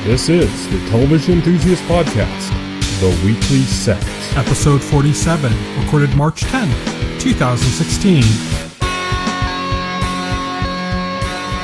This is the Television Enthusiast Podcast, The Weekly Set. Episode 47, recorded March 10th, 2016.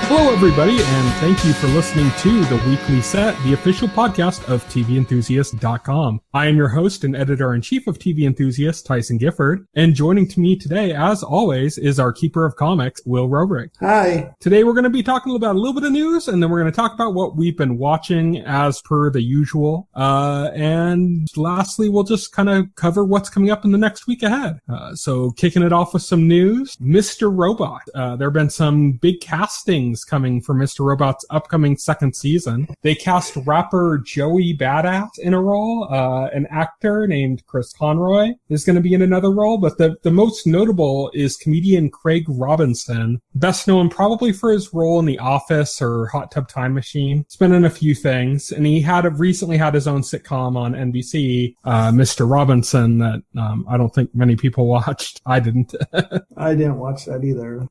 Hello, everybody, and thank you for listening to The Weekly Set, the official podcast of TVEnthusiast.com. I am your host and editor-in-chief of TV Enthusiast, Tyson Gifford, and joining to me today, as always, is our keeper of comics, Will Robrick. Hi. Today, we're going to be talking about a little bit of news, and then we're going to talk about what we've been watching as per the usual. And lastly, we'll just kind of cover what's coming up in the next week ahead. So kicking it off with some news, Mr. Robot. There have been some big castings coming for Mr. Robot's upcoming second season. They cast rapper Joey Badass in a role. An actor named Chris Conroy is going to be in another role, but the most notable is comedian Craig Robinson, best known probably for his role in The Office or Hot Tub Time Machine. He's been in a few things, and he recently had his own sitcom on NBC, Mr. Robinson, that I don't think many people watched. I didn't. I didn't watch that either.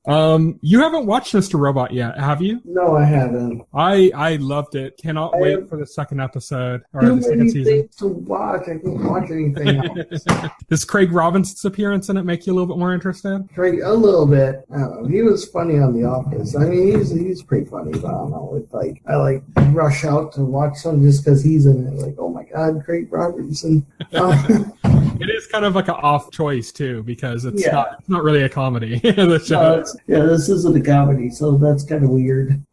You haven't watched Mr. Robot yet, have you? No, I haven't. I loved it. Cannot wait for the second episode or the second season. Things to watch. I can't watch anything else. Does Craig Robinson's appearance in it make you a little bit more interested? Craig, a little bit. He was funny on The Office. I mean, he's pretty funny, but I don't know. It's like I rush out to watch some just because he's in it. Like, oh my God, Craig Robinson. It is kind of like an off choice too, because it's not really a comedy. The show. This isn't a comedy, so that's kind of weird.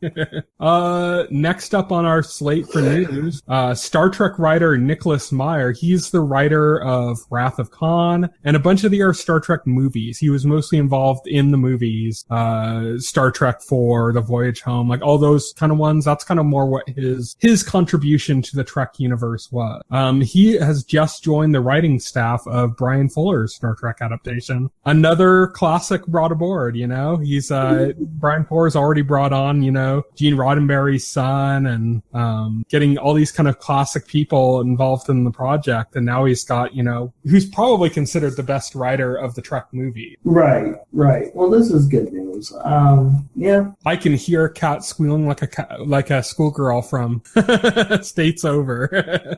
Next up on our slate for news, Star Trek writer Nicholas Meyer. He's the writer of Wrath of Khan and a bunch of the Star Trek movies. He was mostly involved in the movies, Star Trek IV, The Voyage Home, like all those kind of ones. That's kind of more what his contribution to the Trek universe was. He has just joined the writing staff of Brian Fuller's Star Trek adaptation. Another classic brought aboard, He's, Brian Fuller's already brought on, Gene Roddenberry's son and, getting all these kind of classic people involved in the project. And now he's got, who's probably considered the best writer of the Trek movie. Right. Well, this is good news. I can hear a cat squealing like a schoolgirl from States Over.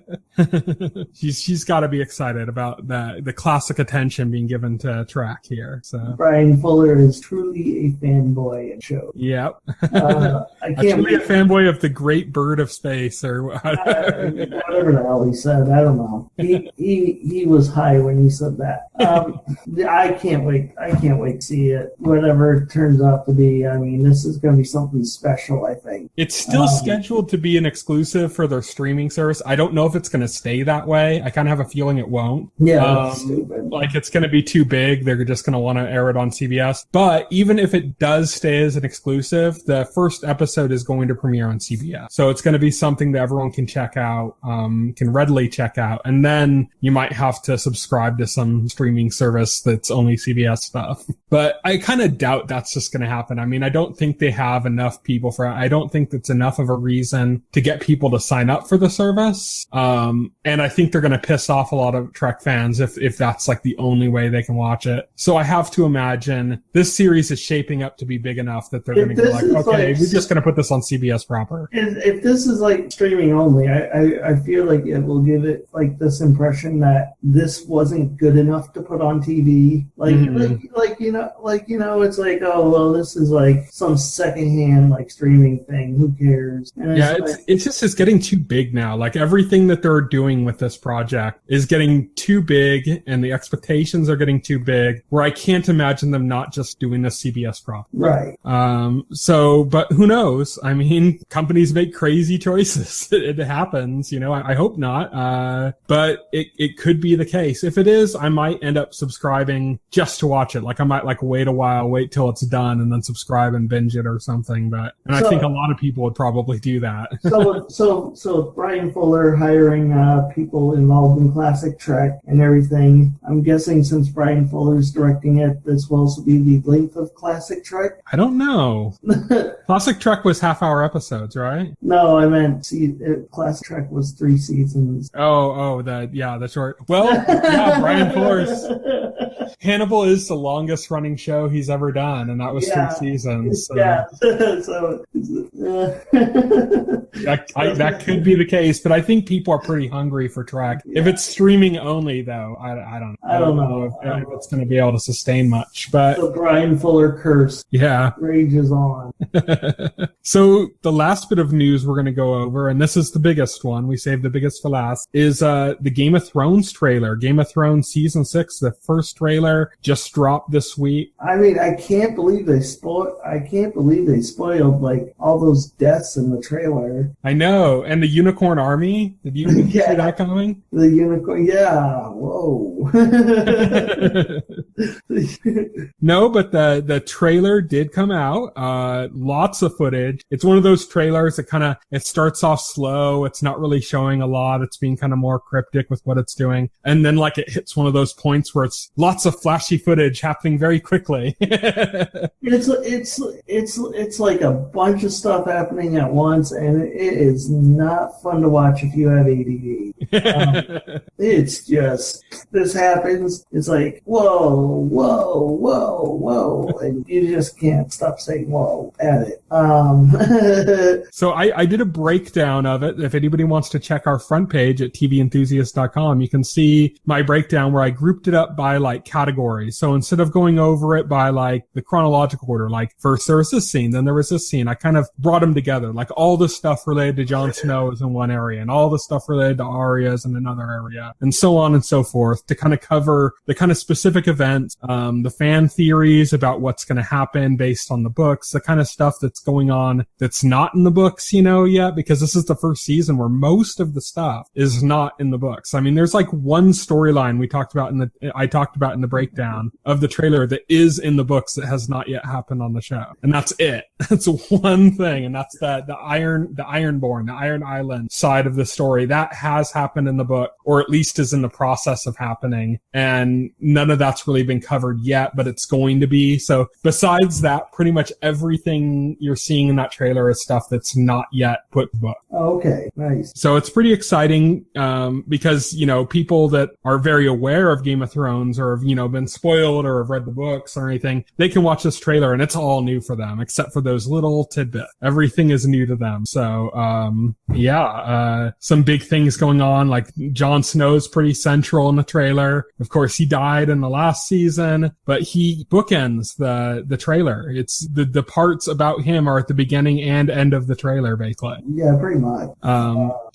She's got to be excited about the classic attention being given to Trek here. So Brian Fuller is truly a fanboy of show. Yep. I can't be a fanboy of the Great Bird of Space or whatever the hell he said. I don't know. He was high when he said that. I can't wait. I can't wait to see it. Whatever it turns out to be. I mean, this is going to be something special, I think. It's still scheduled to be an exclusive for their streaming service. I don't know if it's going to stay that way. I kind of have a feeling it won't. Yeah, that's stupid. Like it's going to be too big. They're just going to want to air it on CBS. But even if it does stay as an exclusive, the first episode is going to premiere on CBS. So it's going to be something that everyone can check out, can readily check out. And then you might have to subscribe to some streaming service that's only CBS stuff. But I kind of doubt that's just going to happen. I mean, I don't think they have enough people for it. I don't think that's enough of a reason to get people to sign up for the service. And I think they're going to piss off a lot of Trek fans if that's like the only way they can watch it. So I have to imagine this series is shaping up to be big enough that they're going to go like, okay, we're just going to put this on CBS proper. If this is like streaming only, I feel like it will give it like this impression that this wasn't good enough to put on TV. It's like, oh well, this is like some secondhand like streaming thing. Who cares? And it's getting too big now. Like everything that they're doing with this project is getting too big, and the expectations are getting too big. Where I can't imagine them not just doing the CBS proper. Right. But who knows? I mean, companies make crazy choices. It happens, I hope not. But it could be the case. If it is, I might end up subscribing just to watch it. Like I might wait a while, wait till it's done, and then subscribe and binge it or something. I think a lot of people would probably do that. So Brian Fuller hiring people involved in classic Trek and everything. I'm guessing since Brian Fuller's directing it, this will also be the length of classic Trek. I don't know. Classic Trek was half-hour episodes, right? No, I meant classic Trek was 3 seasons. The short. Well, yeah, Brian Fuller's Hannibal is the longest running show he's ever done, and that was 3 seasons. So. Yeah. That could be the case, but I think people are pretty hungry for Trek. Yeah. If it's streaming only, though, I don't know if it's going to be able to sustain much. But the Brian Fuller curse rages on. So the last bit of news we're going to go over, and this is the biggest one, we saved the biggest for last, is the Game of Thrones trailer. Game of Thrones Season 6, the first trailer, just dropped this week. I mean, I can't believe they spoiled like all those deaths in the trailer. I know. And the Unicorn Army, did you see that coming? The Unicorn, whoa. No, but the trailer did come out. Lots of footage. It's one of those trailers that it starts off slow. It's not really showing a lot. It's being kind of more cryptic with what it's doing. And then like it hits one of those points where it's lots of flashy footage happening very quickly. It's like a bunch of stuff happening at once, and it is not fun to watch if you have ADD. It's just, this happens, it's like, whoa, and you just can't stop saying whoa at it. So I did a breakdown of it. If anybody wants to check our front page at TVEnthusiast.com, you can see my breakdown where I grouped it up by like categories. So instead of going over it by like the chronological order, like first there was this scene, then there was this scene, I kind of brought them together. Like all the stuff related to Jon Snow is in one area, and all the stuff related to Arya is in another area, and so on and so forth, to kind of cover the kind of specific events, the fan theories about what's going to happen based on the books, the kind of stuff that's going on that's not in the books, yet, because this is the first season where most of the stuff is not in the books. I mean, there's like one storyline I talked about in the breakdown of the trailer that is in the books that has not yet happened on the show. And that's it. That's one thing. And that's the Ironborn, the Iron Island side of the story. That has happened in the book, or at least is in the process of happening. And none of that's really been covered yet, but it's going to be. So besides that, pretty much everything you're seeing in that trailer is stuff that's not yet put in the book. Okay, nice. So it's pretty exciting, because, people that are very aware of Game of Thrones or have, been spoiled or have read the books or anything, they can watch this trailer and it's all new for them, except for those little tidbits. Everything is new to them. So, some big things going on, like Jon Snow's pretty central in the trailer. Of course, he died in the last season, but he bookends the trailer. It's the parts about him are at the beginning and end of the trailer, basically. Yeah, pretty much.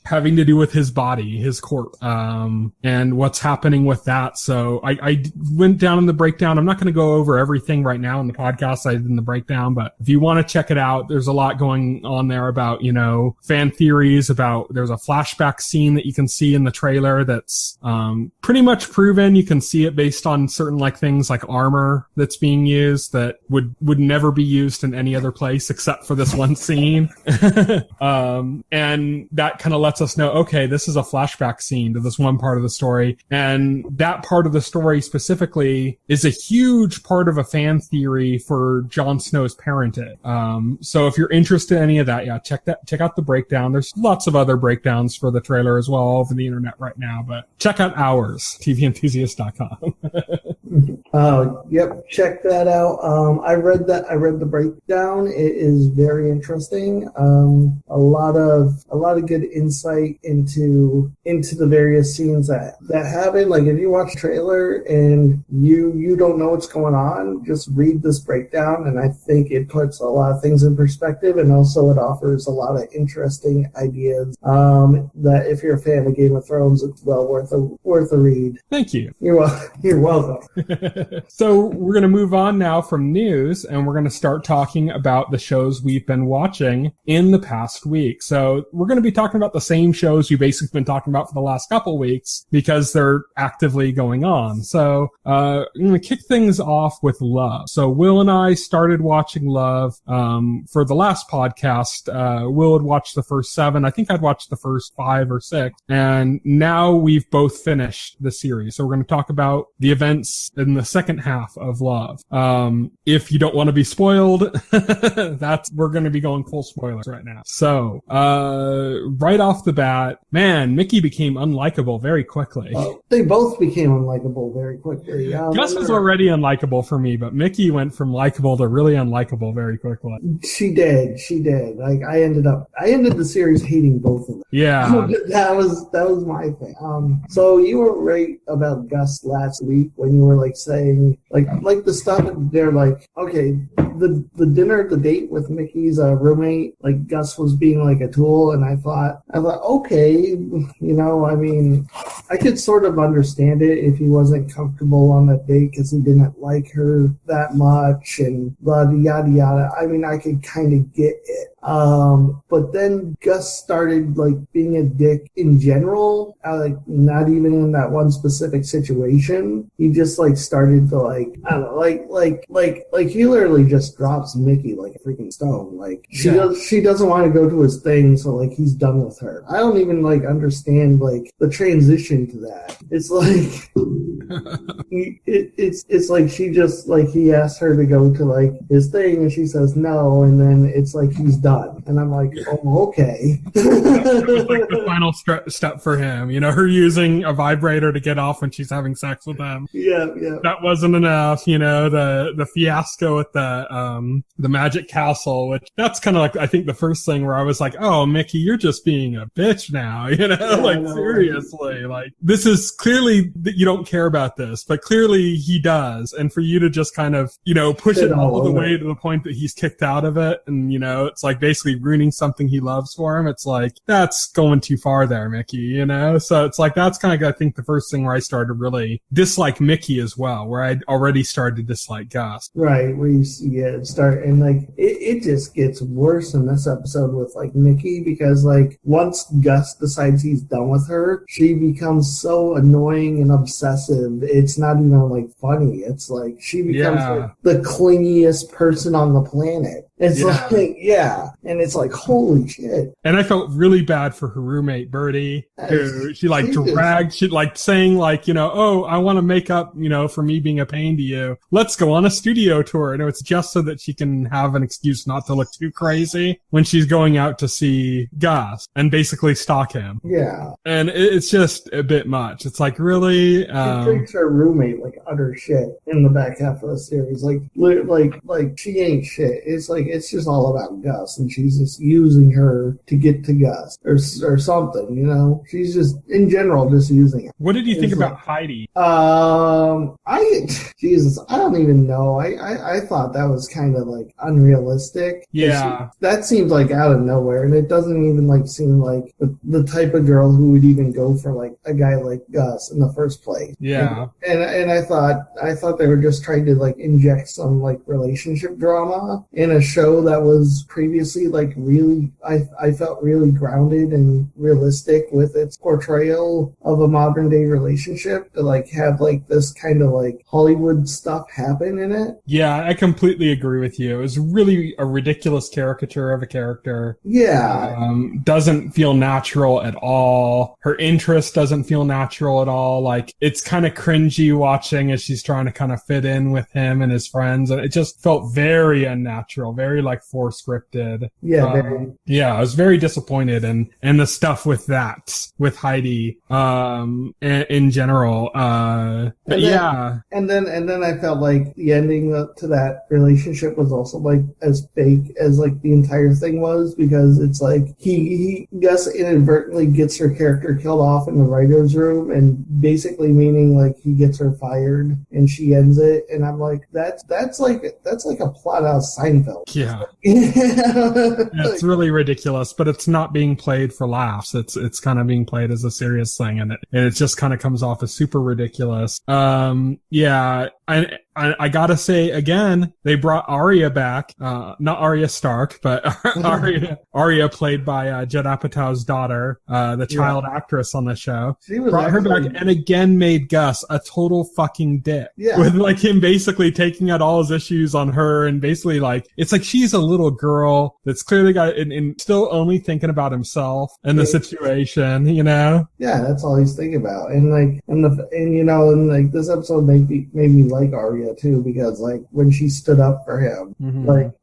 Having to do with his body, his corpse, and what's happening with that. So I went down in the breakdown. I'm not going to go over everything right now in the podcast I did in the breakdown, but if you want to check it out, there's a lot going on there about, fan theories about, there's a flashback scene that you can see in the trailer that's, pretty much proven. You can see it based on certain like things like armor that's being used that would never be used in any other place except for this one scene. And that kind of lets us know, okay, this is a flashback scene to this one part of the story. And that part of the story specifically is a huge part of a fan theory for Jon Snow's parentage. So if you're interested in any of that, check out the breakdown. There's lots of other breakdowns for the trailer as well over the internet right now, but check out ours, TVEnthusiast.com. Yep, check that out. I read the breakdown. It is very interesting. A lot of good insight into the various scenes that happen. Like if you watch the trailer and you don't know what's going on, just read this breakdown, and I think it puts a lot of things in perspective, and also it offers a lot of interesting ideas that if you're a fan of Game of Thrones, it's well worth a read. Thank you. You're welcome. So we're going to move on now from news, and we're going to start talking about the shows we've been watching in the past week. So we're going to be talking about the same shows we've basically been talking about for the last couple weeks because they're actively going on. So I'm going to kick things off with Love. So Will and I started watching Love for the last podcast. Will had watched the first 7. I think I'd watched the first 5 or 6. And now we've both finished the series. So we're going to talk about the events happens in the second half of Love. If you don't want to be spoiled, we're going to be going full spoilers right now. So, right off the bat, man, Mickey became unlikable very quickly. They both became unlikable very quickly. Gus was already unlikable for me, but Mickey went from likable to really unlikable very quickly. She did. Like, I ended the series hating both of them. Yeah. that was my thing. So you were right about Gus last week when you were like saying like the stuff they're like, okay, the dinner, the date with Mickey's roommate, like Gus was being like a tool, and I thought, okay, you know, I mean, I could sort of understand it if he wasn't comfortable on that date because he didn't like her that much and blah, yada, yada. I mean, I could kind of get it. But then Gus started like being a dick in general, like not even in that one specific situation. He just like started to like, I don't know, like he literally just drops Mickey like a freaking stone. Like she doesn't want to go to his thing, so like he's done with her. I don't even like understand like the transition to that. It's like it's like she just like he asked her to go to like his thing and she says no, and then it's like he's done, and I'm like, oh, okay. It was like the final step for him, you know, her using a vibrator to get off when she's having sex with him. Yeah. That wasn't enough, you know. The fiasco at the Magic Castle, which that's kind of like I think the first thing where I was like, oh, Mickey, you're just being a bitch now, you know, yeah, like seriously, like this is clearly that you don't care about this, but clearly he does, and for you to just kind of, you know, push it all the way to the point that he's kicked out of it, and you know, it's like basically ruining something he loves for him. It's like that's going too far there, Mickey, you know. So it's like that's kind of I think the first thing where I started to really dislike Mickey as well, where I'd already started to dislike Gus. Right, where you see it start, and like it just gets worse in this episode with like Mickey, because like once Gus decides he's done with her, she becomes so annoying and obsessive. It's not even like funny. It's like she becomes like the clingiest person on the planet. It's like, and it's like, holy shit. And I felt really bad for her roommate, Birdie, who she like dragged, she like saying like, you know, oh, I want to make up, you know, for me being a pain to you. Let's go on a studio tour. And it's just so that she can have an excuse not to look too crazy when she's going out to see Gus and basically stalk him. Yeah. And it's just a bit much. It's like, really? She treats her roommate like utter shit in the back half of the series. Like she ain't shit. It's like, it's just all about Gus, and she's just using her to get to Gus or something, you know. She's just in general just using it. What did you think about Heidi? I don't even know. I thought that was kind of like unrealistic. Yeah, that seemed like out of nowhere, and it doesn't even like seem like the type of girl who would even go for like a guy like Gus in the first place. Yeah, and I thought they were just trying to like inject some like relationship drama in a show that was previously like really, I felt really grounded and realistic with its portrayal of a modern day relationship, to like have like this kind of like Hollywood stuff happen in it. Yeah, I completely agree with you. It was really a ridiculous caricature of a character. Yeah. Doesn't feel natural at all. Her interest doesn't feel natural at all. Like, it's kind of cringy watching as she's trying to kind of fit in with him and his friends, and it just felt very unnatural, very like force scripted. Yeah, yeah, I was very disappointed in the stuff with Heidi in general. And then I felt like the ending to that relationship was also like as fake as like the entire thing was, because it's like Gus inadvertently gets her character killed off in the writer's room, and basically meaning like he gets her fired and she ends it, and I'm like, that's like a plot out of Seinfeld. Yeah. It's really ridiculous, but it's not being played for laughs. It's kind of being played as a serious thing, and it just kind of comes off as super ridiculous. Yeah, I gotta say again, they brought Arya back. Not Arya Stark, but Arya played by Judd Apatow's daughter, the child actress on the show. She was brought her back and again made Gus a total fucking dick. Yeah. With like him basically taking out all his issues on her and basically like, it's like she's a little girl that's clearly got, and still only thinking about himself and the situation, you know? Yeah, that's all he's thinking about. And like, and like this episode made me like Arya too, because like when she stood up for him,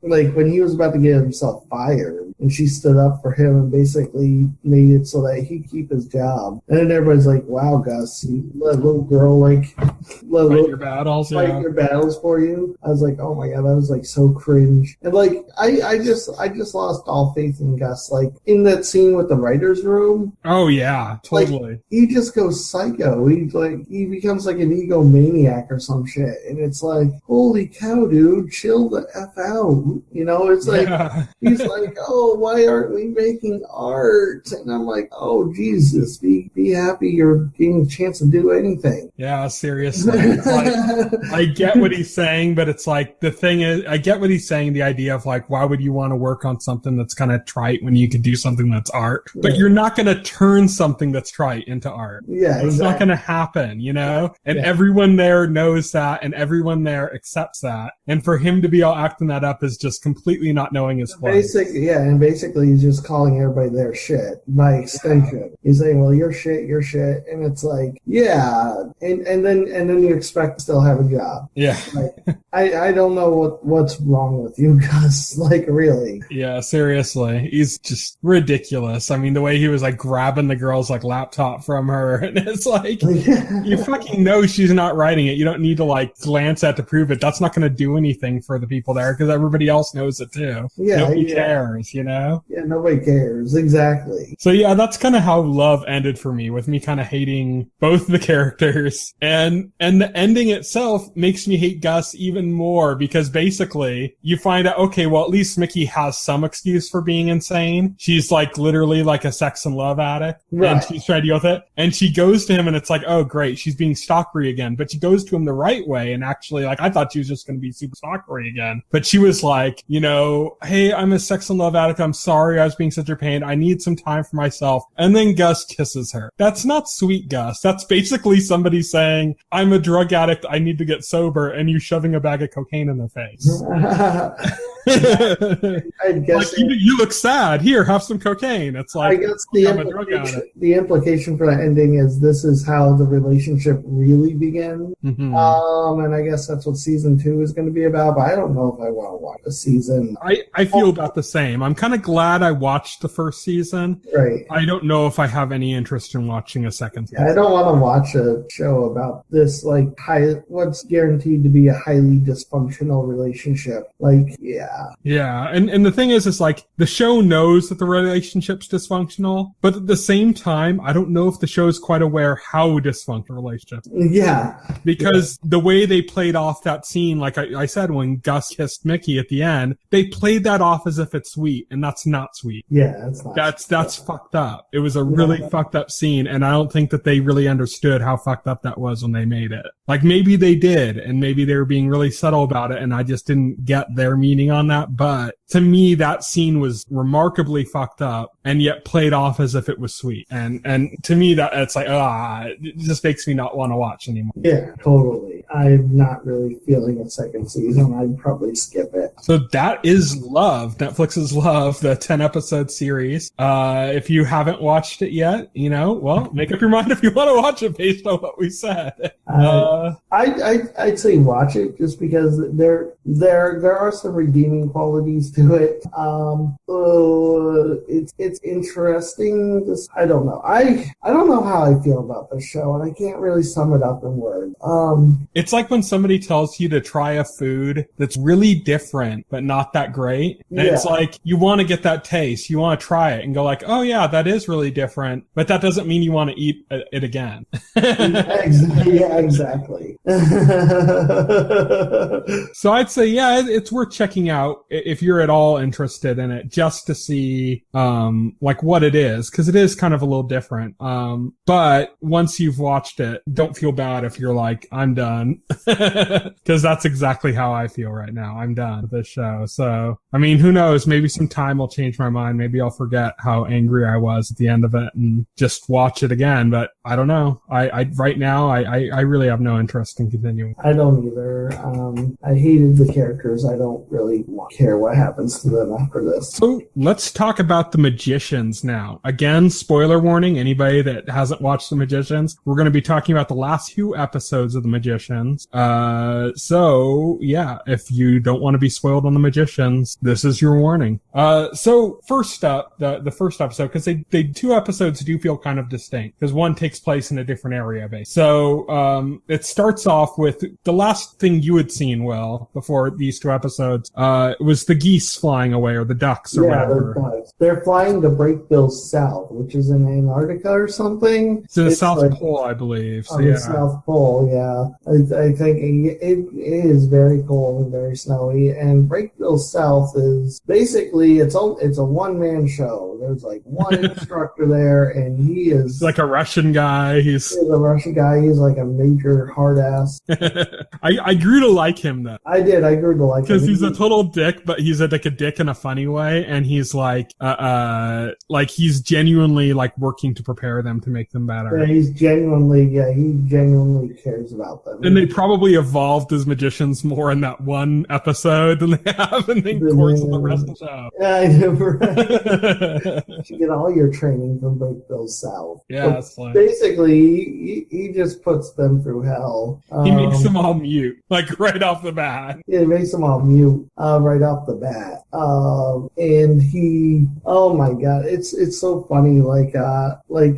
like when he was about to get himself fired, and she stood up for him and basically made it so that he'd keep his job. And then everybody's like, "Wow, Gus, you let a little girl like fight your battles, your battles for you." I was like, "Oh my god, that was like so cringe." And like, I just lost all faith in Gus. Like in that scene with the writers' room. Oh yeah, totally. Like, he just goes psycho. He becomes like an egomaniac or some shit, and it's like, holy cow, dude, chill the f out. You know, it's like he's like, oh, why aren't we making art? And I'm like, oh Jesus, be happy you're getting a chance to do anything. Yeah, seriously. It's like, I get what he's saying, but it's like the thing is, I get what he's saying. The idea of like, why would you want to work on something that's kind of trite when you could do something that's art? But you're not going to turn something that's trite into art. Yeah, it's not going to happen, you know. And everyone there knows that, and everyone there accepts that. And for him to be all acting that up is just completely not knowing his place. Basically he's just calling everybody their shit by extension. He's saying, well, you're shit, and it's like, yeah, and then you expect to still have a job. Yeah. Like, I don't know what's wrong with you, Gus. Like, really. Yeah, seriously. He's just ridiculous. I mean, the way he was like grabbing the girl's like laptop from her, and it's like, you fucking know she's not writing it. You don't need to like glance at to prove it. That's not going to do anything for the people there because everybody else knows it too. Yeah, nobody cares, you know? Yeah, nobody cares. Exactly. So yeah, that's kind of how Love ended for me, with me kind of hating both the characters, and the ending itself makes me hate Gus even more because basically you find out, okay, well, at least Mickey has some excuse for being insane. She's like literally like a sex and love addict, and she's trying to deal with it. And she goes to him and it's like, oh great, she's being stalkery again. But she goes to him the right way, and actually, like, I thought she was just going to be super stalkery again. But she was like, you know, hey, I'm a sex and love addict. I'm sorry I was being such a pain. I need some time for myself. And then Gus kisses her. That's not sweet, Gus. That's basically somebody saying, I'm a drug addict. I need to get sober. And you shoving a bag of cocaine in their face. I guess like, you look sad. Here, have some cocaine. It's like, I guess the implication for that ending is this is how the relationship really began. Mm-hmm. And I guess that's what season 2 is going to be about, but I don't know if I want to watch a season. I feel about the same. I'm kind of glad I watched the first season. Right. I don't know if I have any interest in watching a second season. I don't want to watch a show about this, like, what's guaranteed to be a highly dysfunctional relationship. Like, yeah. Yeah, and the thing is, it's like, the show knows that the relationship's dysfunctional, but at the same time, I don't know if the show is quite aware how dysfunctional relationships. Yeah. Because the way they played off that scene, like I said, when Gus kissed Mickey at the end, they played that off as if it's sweet, and that's not sweet. Yeah, that's not. That's fucked up. It was a really fucked up scene, and I don't think that they really understood how fucked up that was when they made it. Like, maybe they did, and maybe they were being really subtle about it, and I just didn't get their meaning on that, but to me, that scene was remarkably fucked up and yet played off as if it was sweet. And to me, that it's like, it just makes me not want to watch anymore. Yeah, totally. I'm not really feeling a second season. I'd probably skip it. So that is Love, Netflix's Love, the 10-episode series. If you haven't watched it yet, you know, well, make up your mind if you want to watch it based on what we said. I'd say watch it just because there are some redeeming qualities to it. It's interesting. I don't know. I don't know how I feel about this show, and I can't really sum it up in words. It's like when somebody tells you to try a food that's really different but not that great. And it's like, you want to get that taste. You want to try it and go like, oh yeah, that is really different, but that doesn't mean you want to eat it again. Yeah, exactly. So I'd say, yeah, it's worth checking out if you're at all interested in it, just to see like what it is, because it is kind of a little different. But once you've watched it, don't feel bad if you're like, I'm done. Because that's exactly how I feel right now. I'm done with this show. So, I mean, who knows? Maybe some time will change my mind. Maybe I'll forget how angry I was at the end of it and just watch it again. But I don't know. Right now, I really have no interest in continuing. I don't either. I hated the characters. I don't really care what happens to them after this. So let's talk about the Magicians now. Again, spoiler warning, anybody that hasn't watched the Magicians, we're going to be talking about the last 2 episodes of the Magicians. So yeah, if you don't want to be spoiled on the Magicians, this is your warning. So first up, the first episode, because they 2 episodes do feel kind of distinct, because one takes place in a different area, basically. So it starts off with the last thing you had seen, Will, before these 2 episodes, was the geese flying away, or the ducks, or whatever. They're flying to Breakville's south, which is in Antarctica or something. It's in the South Pole, I believe. So, the South Pole, yeah. I think it is very cold and very snowy. And Breakville South is basically, it's a one-man show. There's like one instructor there, and he is like a Russian guy. He's a Russian guy. He's like a major hard ass. I grew to like him though. I grew to like him because he's a total dick, but he's like a dick in a funny way, and he's like he's genuinely like working to prepare them to make them better. Yeah, he genuinely cares about them. And they probably evolved as magicians more in that one episode than they have in the course of the rest of the show. Yeah, I know, right? You get all your training from Breakville South. Yeah, that's fine. Basically, he just puts them through hell. He makes them all mute, like right off the bat. Yeah, he makes them all mute right off the bat. And he, oh my god, it's so funny. Like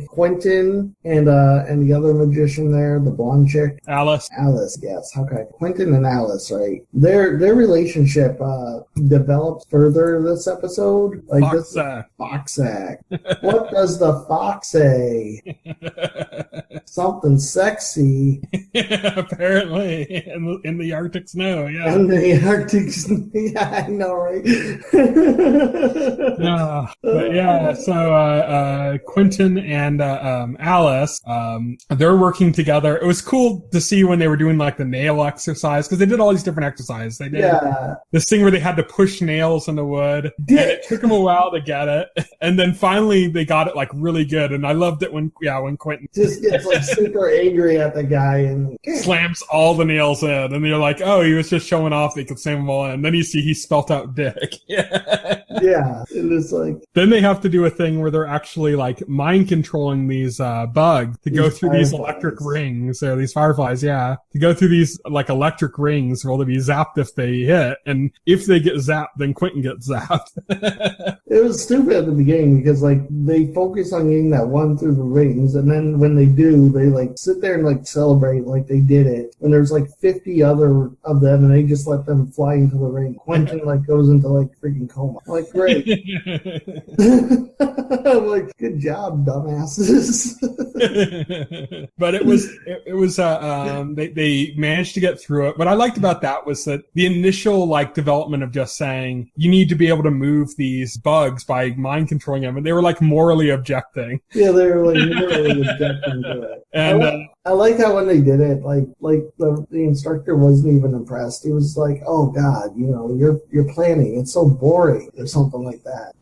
Quentin and the other magician there, the blonde chick, Alice, yes. Okay, Quentin and Alice, right? Their relationship develops further this episode. Like Foxack. What does the fox say? Something sexy. Apparently, in the Arctic snow, yeah. In the Arctic snow, yeah, I know, right? But yeah, so Quentin and Alice, they're working together. It was cool to see when they were doing like the nail exercise, because they did all these different exercises. They did this thing where they had to push nails in the wood. And it took them a while to get it, and then finally they got it like really good. And I loved it when Quentin just gets like super angry at the guy and slams all the nails in, and you're like, oh, he was just showing off that he could slam them all in. And then you see he spelt out dick. Yeah, and it's like then they have to do a thing where they're actually like mind controlling these bugs to go through these electric rings, or these fireflies, to go through these like electric rings, or they'll be zapped if they hit, and if they get zapped, then Quentin gets zapped. It was stupid at the beginning because like they focus on getting that one through the rings, and then when they do, they like sit there and like celebrate like they did it. And there's like 50 other of them, and they just let them fly into the ring. Quentin like goes into like freaking coma. I'm like, great. I'm like, good job, dumbasses. But it was they managed to get through it. What I liked about that was that the initial like development of just saying you need to be able to move these bugs by mind controlling them, and they were like morally objecting. Yeah, they were like morally objecting to it. And I like how when they did it, like the instructor wasn't even impressed. He was like, "Oh God, you're planning. It's so boring," or something like that.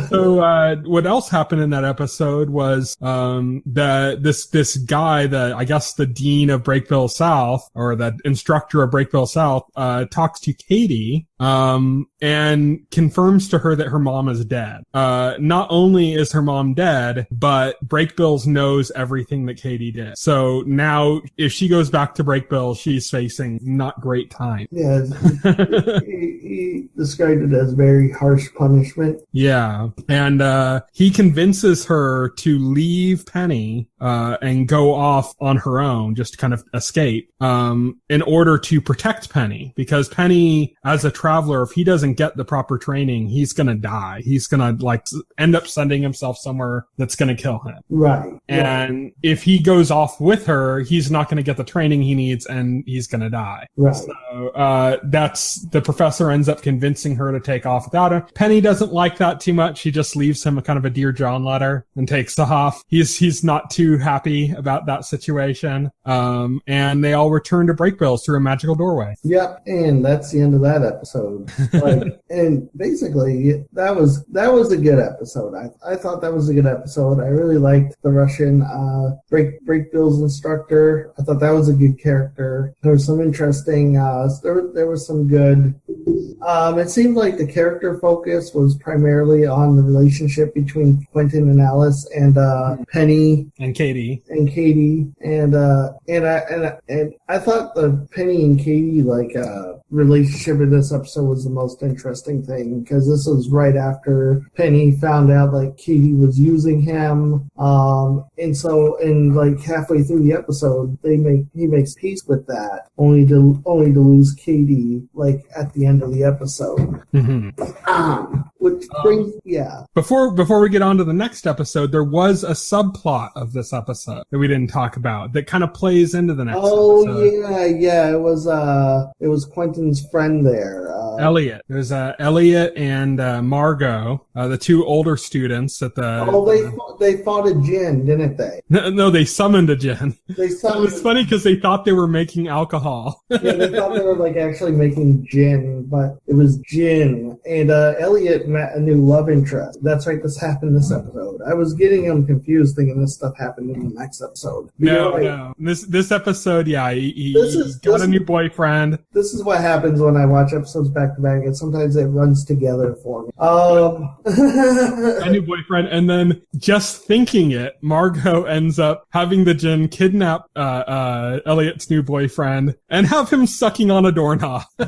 So what else happened in that episode was this guy, I guess the dean of Breakville South, or the instructor of Breakville South, talks to Katie and confirms to her that her mom is dead. Not only is her mom dead, but Breakville's knows everything that Katie did. So now if she goes back to Breakville, she's facing not great time. Yeah, he described it as very harsh punishment. Yeah. And he convinces her to leave Penny and go off on her own, just to kind of escape, in order to protect Penny, because Penny, as a traveler, if he doesn't get the proper training, he's going to die. He's going to like end up sending himself somewhere that's going to kill him. Right. And if he goes off with her, he's not going to get the training he needs and he's going to die. Right. So, that's the professor ends up convincing her to take off without him. Penny doesn't like that too much. She just leaves him a kind of a Dear John letter and takes off. He's not too happy about that situation. And they all return to Breakbills through a magical doorway. Yep, and that's the end of that episode. Like, and basically, that was a good episode. I thought that was a good episode. I really liked the Russian Breakbills instructor. I thought that was a good character. There was some interesting. There was some good. It seemed like the character focus was primarily on the relationship between Quentin and Alice and Penny and Katie and I thought the Penny and Katie relationship in this episode was the most interesting thing, because this was right after Penny found out like Katie was using him, and so halfway through the episode he makes peace with that, only to lose Katie like at the end of the episode. Mm-hmm. Which brings Before we get on to the next episode, there was a subplot of this episode that we didn't talk about that kind of plays into the next episode. Yeah, it was Quentin's friend there. Elliot. It was Elliot and Margot, the two older students at the. They fought a djinn, didn't they? No, they summoned a djinn. It was funny because they thought they were making alcohol. Yeah, they thought they were like actually making gin, but it was gin. And Elliot met a new love interest. That's right. This happened this episode. I was getting him confused, thinking this stuff happened in the next episode. No. This episode, he got a new boyfriend. This is what happens when I watch episodes back to back, and sometimes it runs together for me. A new boyfriend, and then just thinking it, Margot ends up having the djinn kidnap Elliot's new boyfriend and have him sucking on a doorknob. He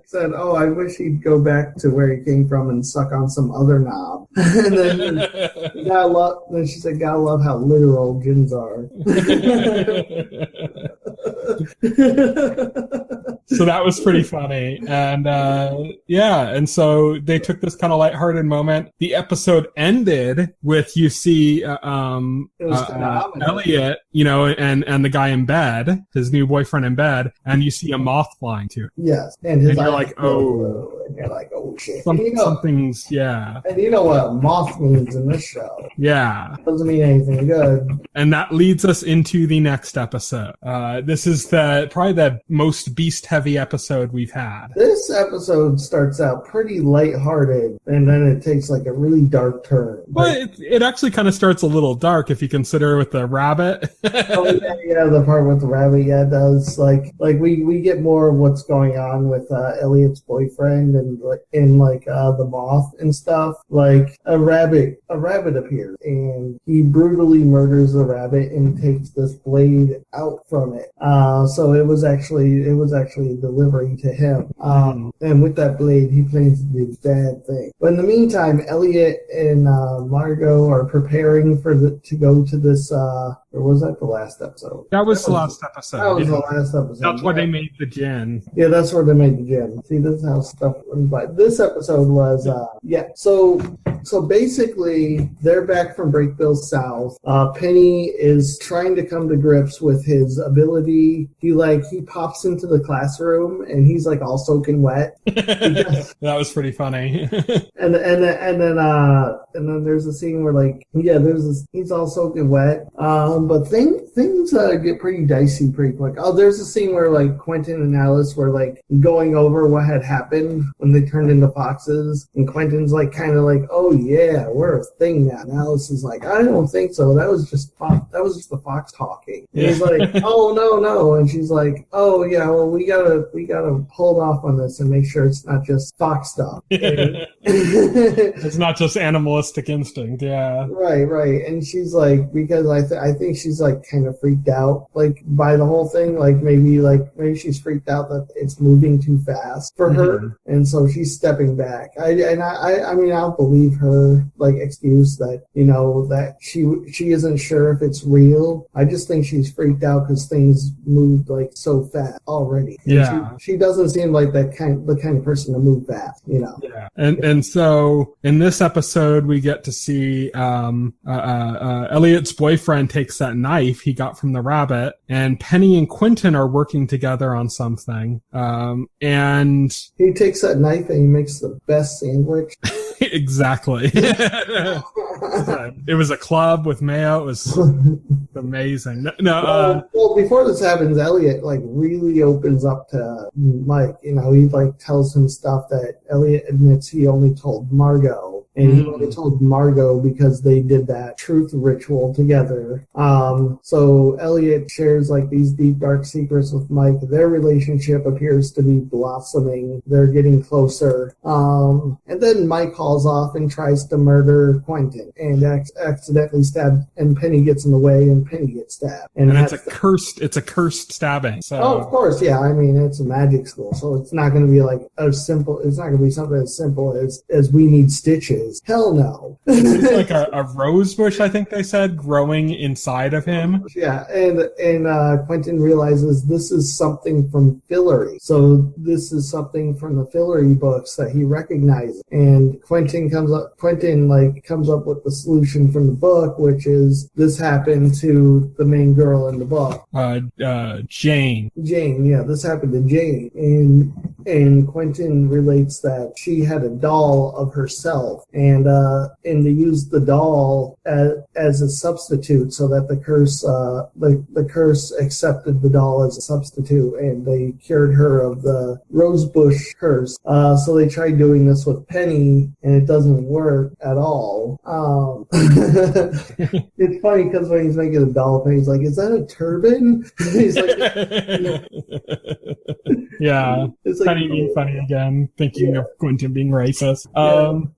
said, "Oh, I wish he'd go back to where he came from and suck on some other knob." And then she said, "Gotta love how literal djinns are." So that was pretty funny. And and so they took this kind of lighthearted moment. The episode ended with you see Elliot, and the guy in bed, his new boyfriend in bed, and you see a moth flying to it. Yes. And you're like, oh. And you're like, oh shit. Something's, yeah. And you know what moth means in this show. Yeah. Doesn't mean anything good. And that leads us into the next episode. This is probably the most beast-heavy episode we've had. This episode starts out pretty lighthearted, and then it takes like a really dark turn. Well, it actually kind of starts a little dark if you consider with the rabbit. The part with the rabbit, it does. Like we get more of what's going on with Elliot's boyfriend and the moth and stuff. Like a rabbit appears, and he brutally murders the rabbit and takes this blade out from it. So it was actually a delivery to him. And with that blade, he plans to do bad thing. But in the meantime, Elliot and Margot are preparing to go to this. Or was that the last episode? That was the last episode. That was the last episode. That's why they made the gin. Yeah, that's where they made the gin. See, this is how stuff runs by. This episode was, So basically, they're back from Breakbills South. Penny is trying to come to grips with his ability. He pops into the classroom and he's like all soaking wet. That was pretty funny. and then there's a scene where he's all soaking wet. But things get pretty dicey pretty quick. Oh, there's a scene where Quentin and Alice were going over what had happened when they turned into foxes, and Quentin's oh yeah, we're a thing now. And Alice is like, I don't think so. That was just the fox talking. And he's like, oh no, and she's like, oh yeah, well we gotta hold off on this and make sure it's not just fox stuff. It's not just animalistic instinct, yeah. Right, and she's like, because I think think she's like kind of freaked out like by the whole thing. Maybe she's freaked out that it's moving too fast for her, and so she's stepping back. I mean, I'll believe her like excuse that that she isn't sure if it's real. I just think she's freaked out because things moved like so fast already. And she doesn't seem like the kind of person to move fast. Yeah, and so in this episode we get to see Elliot's boyfriend takes that knife he got from the rabbit, and Penny and Quentin are working together on something. And he takes that knife and he makes the best sandwich. Exactly. It was a club with mayo. It was amazing. Well, before this happens, Elliot like really opens up to Mike. He like tells him stuff that Elliot admits he only told Margot. And he only told Margot because they did that truth ritual together. So Elliot shares like these deep, dark secrets with Mike. Their relationship appears to be blossoming. They're getting closer. And then Mike calls off and tries to murder Quentin and accidentally stabs, and Penny gets in the way and Penny gets stabbed. And it's a cursed stabbing. So. Oh, of course, yeah. I mean, it's a magic school, so it's not going to be like it's not going to be something as simple as we need stitches. Hell no. It's like a rose bush, I think they said, growing inside of him. Yeah, and Quentin realizes this is something from Fillory. So this is something from the Fillory books that he recognizes. And Quentin comes up with the solution from the book, which is this happened to the main girl in the book. Jane. Jane, yeah, this happened to Jane. And Quentin relates that she had a doll of herself, and they used the doll as a substitute, so that the curse accepted the doll as a substitute, and they cured her of the rosebush curse. So they tried doing this with Penny, and it doesn't work at all. It's funny because when he's making a doll, Penny's like, "Is that a turban?" He's like, "Yeah." It's like, Penny being funny again, thinking of Quentin being racist.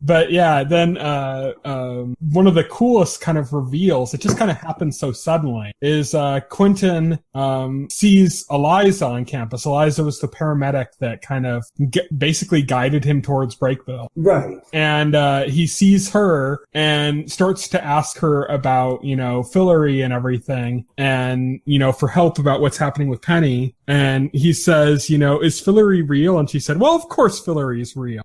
But yeah, then one of the coolest kind of reveals, it just kind of happens so suddenly, is Quentin sees Eliza on campus. Eliza was the paramedic that kind of basically guided him towards Breakville. Right. And he sees her and starts to ask her about, Fillory and everything, and, for help about what's happening with Penny. And he says, is Fillory real? And she said, well, of course Fillory is real.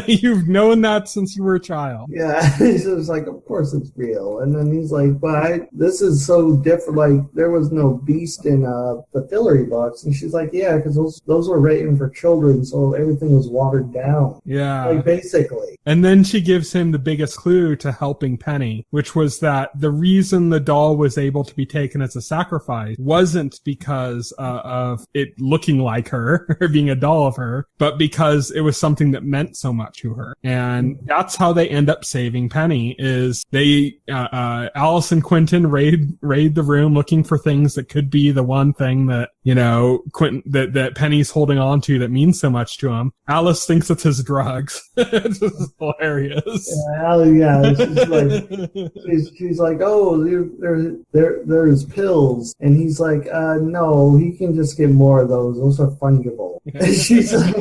You've known that since you were a child. Yeah, he's just like, of course it's real. And then he's like, but this is so different. Like, there was no beast in the Fillory books. And she's like, yeah, because those were written for children, so everything was watered down. Yeah. Like, basically. And then she gives him the biggest clue to helping Penny, which was that the reason the doll was able to be taken as a sacrifice wasn't because of it looking like her, or being a doll of her, but because it was something that meant so much to her. And that's how they end up saving Penny, is they, Alice and Quentin raid the room looking for things that could be the one thing that, Quentin, that Penny's holding on to that means so much to him. Alice thinks it's his drugs. It's just hilarious. Yeah, she's like, oh, there's pills. And he's like, no, he can just get more of those. Those are fungible. And she's like,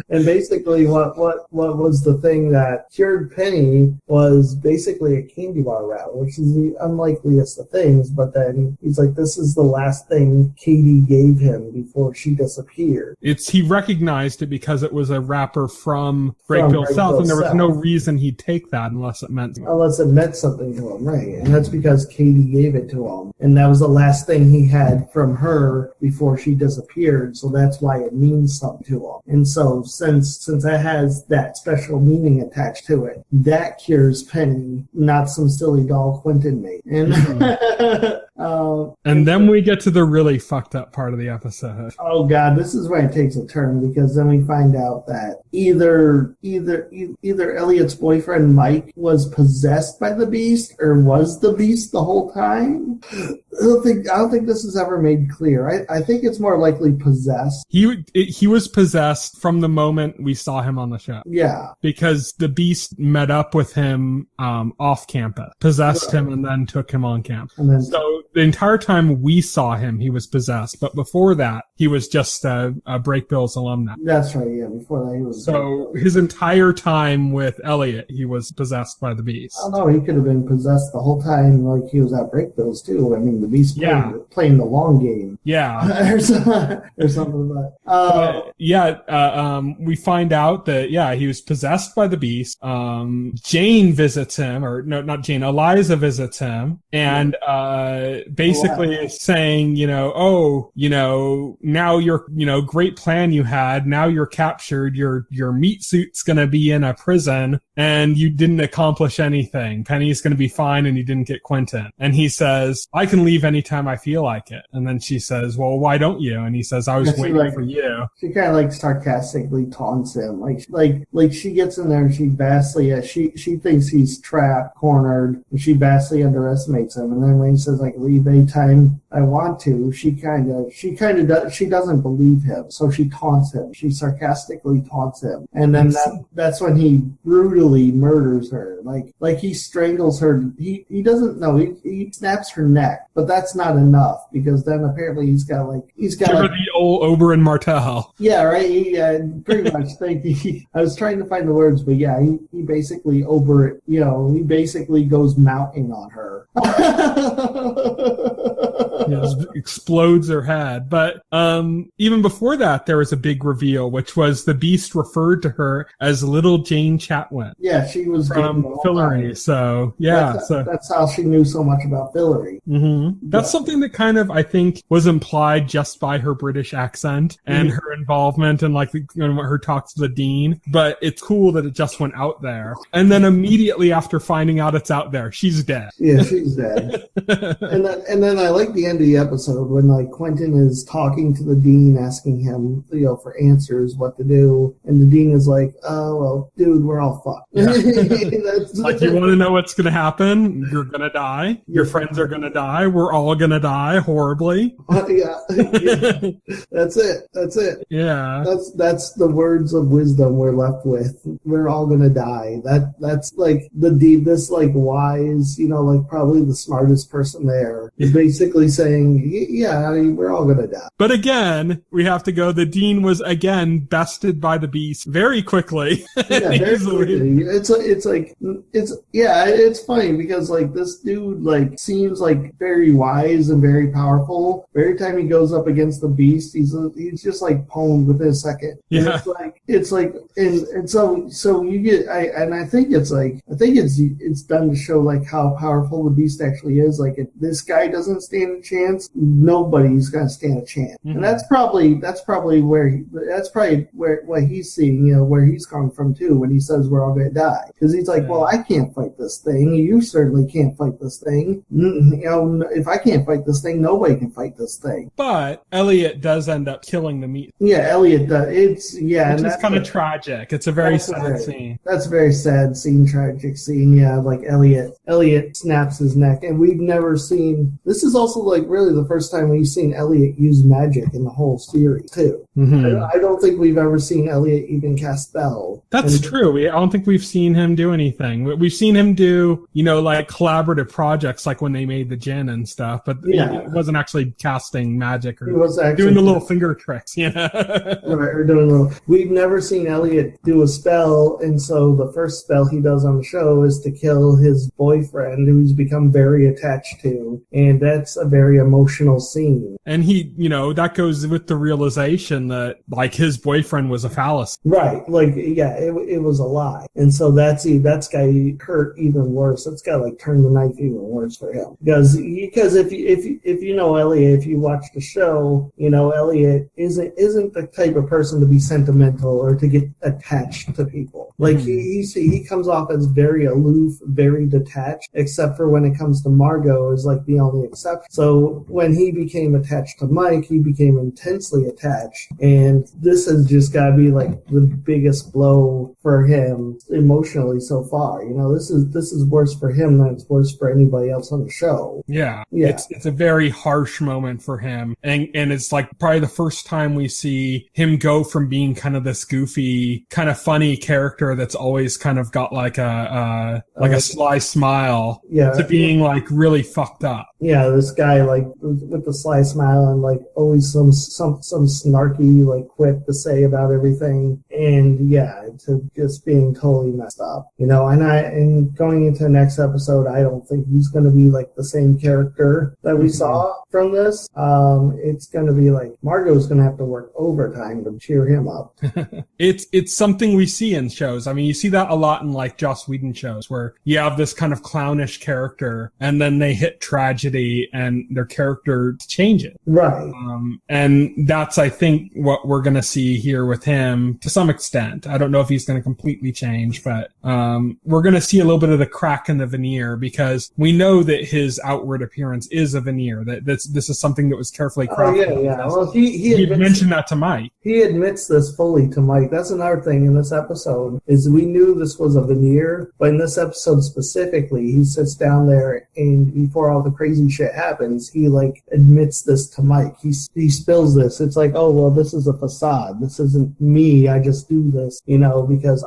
and basically what was the thing that cured Penny was basically a candy bar route, which is the unlikeliest of things. But then he's like, this is the last thing Katie gave him before she disappeared. He recognized it because it was a wrapper from Breakville South, and there was no reason he'd take that unless it meant something to him, right? And that's because Katie gave it to him, and that was the last thing he had from her before she disappeared. So that's why it means something to him. And so since that has that special meaning attached to it, that cures Penny, not some silly doll Quentin made. And And then we get to the really fucked up part of the episode. Oh God, this is where it takes a turn, because then we find out that either Elliot's boyfriend Mike was possessed by the beast, or was the beast the whole time. I don't think this is ever made clear. I think it's more likely possessed. He was possessed from the moment we saw him on the show. Yeah, because the beast met up with him off campus, possessed him, and then took him on campus. So the entire time we saw him, he was possessed. But before that, he was just a Break Bills alumni. That's right. Yeah, before that he was. So his entire time with Elliot, he was possessed by the beast. I don't know. He could have been possessed the whole time, like he was at Break Bills too. I mean, the beast playing the long game. Yeah, or something like that. We find out that he was possessed by the beast. Jane visits him, or no, not Jane. Eliza visits him, and basically is saying, now your great plan you had, now you're captured. Your meat suit's gonna be in a prison, and you didn't accomplish anything. Penny's gonna be fine, and you didn't get Quentin. And he says, I can leave anytime I feel like it. And then she says, well, why don't you? And he says, I was waiting for you. She kind of like sarcastically taunts him, like she gets in there and she vastly she thinks he's trapped, cornered, and she vastly underestimates him. And then when he says like leave anytime I want to, she doesn't believe him, so she taunts him. She sarcastically taunts him, and then that's when he brutally murders her. Like he strangles her. He doesn't know. He snaps her neck, but that's not enough, because then apparently he's got the old Oberyn Martell. Yeah, right. Pretty much. I was trying to find the words, but yeah, he basically he basically goes mounting on her. Explodes her head. But even before that, there was a big reveal, which was the beast referred to her as Little Jane Chatwin. Yeah, she was from Fillory. So that's how she knew so much about Fillory. Mm-hmm. That's something that kind of, I think, was implied just by her British accent and her involvement and her talks to the dean. But it's cool that it just went out there. And then immediately after finding out it's out there, she's dead. Yeah, she's dead. and then I like the end of the episode when Quentin is talking to the dean, asking him for answers, what to do, and the dean is like, oh well, dude, we're all fucked. Yeah. You want to know what's gonna happen? You're gonna die. Your friends are gonna die. We're all gonna die horribly. Yeah. That's it. Yeah, that's the words of wisdom we're left with. We're all gonna die. That's like the deepest, wise, probably the smartest person there is basically saying, yeah, we're all gonna die. But again, we have to go. The dean was again bested by the beast very quickly. Yeah, very quickly. It's funny because this dude seems very wise and very powerful. Every time he goes up against the beast, he's just pwned within a second. Yeah, and so you get I think it's done to show how powerful the beast actually is. If this guy doesn't stand a chance, nobody's gonna stand a chance. Mm-hmm. And that's probably what he's seeing, where he's coming from too, when he says we're all gonna die, because he's like, well, I can't fight this thing. You certainly can't fight this thing. If I can't fight this thing, nobody can fight this thing. But Elliot does end up killing the meat. Yeah, Elliot does. Which is kind of tragic. It's a very sad scene. That's a very sad scene, tragic scene. Yeah, Elliot snaps his neck, and we've never seen. This is also really the first time we've seen Elliot use magic in the whole series too. Mm-hmm. I don't think we've ever seen Elliot even cast spells. That's true. I don't think we've seen him do anything. We've seen him do, collaborative projects, like when they made the gin and stuff, but he wasn't actually casting magic or doing the little finger tricks, Right, or doing we've never seen Elliot do a spell, and so the first spell he does on the show is to kill his boyfriend, who he's become very attached to, and that's a very emotional scene. And he, that goes with the realization that, his boyfriend was a fallacy. Right, it was a lie. And so that's got hurt even worse. It's got turn the knife even worse for him. Because if you know Elliot, if you watch the show, Elliot isn't the type of person to be sentimental or to get attached to people. Like he comes off as very aloof, very detached, except for when it comes to Margot is like the only exception. So when he became attached to Mike, he became intensely attached, and this has just got to be like the biggest blow for him emotionally so far. You know, this is worse for him than it's worse for anybody else on the show. Yeah. It's a very harsh moment for him, and it's like probably the first time we see him go from being kind of this goofy, kind of funny character that's always kind of got like a sly smile to being like really fucked up. Yeah, this guy like with the sly smile and like always some snarky like quip to say about everything, and to just being totally messed up, you know. And going into the next episode, I don't think he's going to be like the same character that we saw from this. It's going to be like Margot's going to have to work overtime to cheer him up. It's something we see in shows. I mean, you see that a lot in like Joss Whedon shows where you have this kind of clownish character and then they hit tragedy and their character changes. Right. And that's, I think, what we're going to see here with him to some extent. I don't know if he's going to completely change, but we're going to see a little bit of the crack in the veneer, because we know that his outward appearance is a veneer. That this is something that was carefully crafted. Oh, yeah. Well, he mentioned that to Mike. He admits this fully to Mike. That's another thing in this episode, is we knew this was a veneer, but in this episode specifically, he sits down there and before all the crazy shit happens, he like admits this to Mike. He spills this. It's like, oh, well, this is a facade. This isn't me. I just do this, you know, because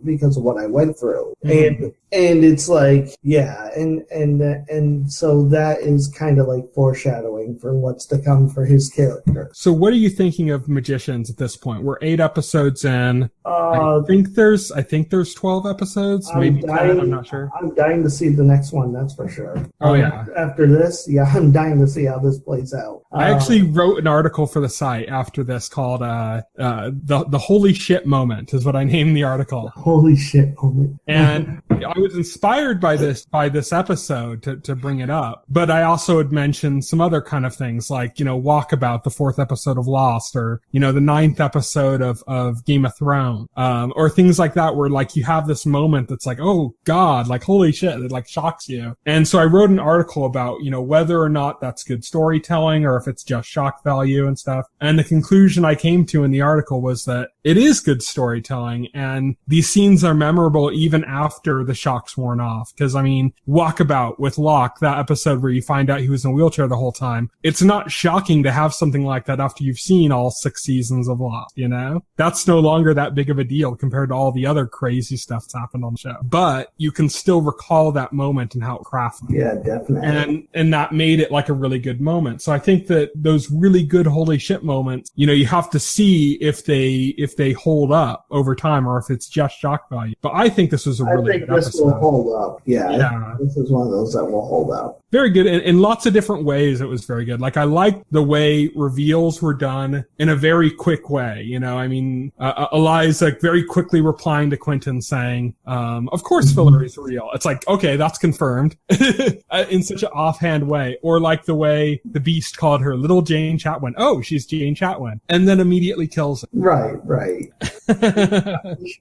because of what I went through. Mm-hmm. And it's like, yeah, and so that is kind of like foreshadowing for what's to come for his character. So what are you thinking of Magicians at this point? We're 8 episodes in. I think there's 12 episodes, maybe 10, I'm not sure. I'm dying to see the next one, that's for sure. Oh, yeah. After this, I'm dying to see how this plays out. I actually wrote an article for the site after this called the Holy Shit Moment is what I named the article. Holy shit moment. And I was inspired by this episode to bring it up, but I also had mentioned some other kind of things like, you know, Walkabout, the 4th episode of Lost, or, you know, the 9th episode of Game of Thrones, or things like that where like you have this moment that's like, oh God, like holy shit, it like shocks you. And so I wrote an article about, you know, whether or not that's good storytelling or if it's just shock value and stuff. And the conclusion I came to in the article was that it is good storytelling, and these scenes are memorable even after the shock's worn off. Because, I mean, Walkabout with Locke, that episode where you find out he was in a wheelchair the whole time, it's not shocking to have something like that after you've seen all 6 seasons of Lost, you know? That's no longer that big of a deal compared to all the other crazy stuff that's happened on the show. But you can still recall that moment and how it crafted. Yeah, definitely. And that made it like a really good moment. So I think that those really good holy shit moments, you know, you have to see if they hold up over time or if it's just shock value. But I think this was a really good episode. I think this will hold up. Yeah. This is one of those that will hold up. Very good. In lots of different ways, it was very good. Like, I liked the way reveals were done in a very quick way. You know, I mean, Eliza like very quickly replying to Quentin saying, of course Fillory's real. It's like, okay, that's confirmed in such an offhand way. Or like the way the Beast called her little Jane Chatwin. Oh, she's Jane Chatwin. And then immediately kills her. Right.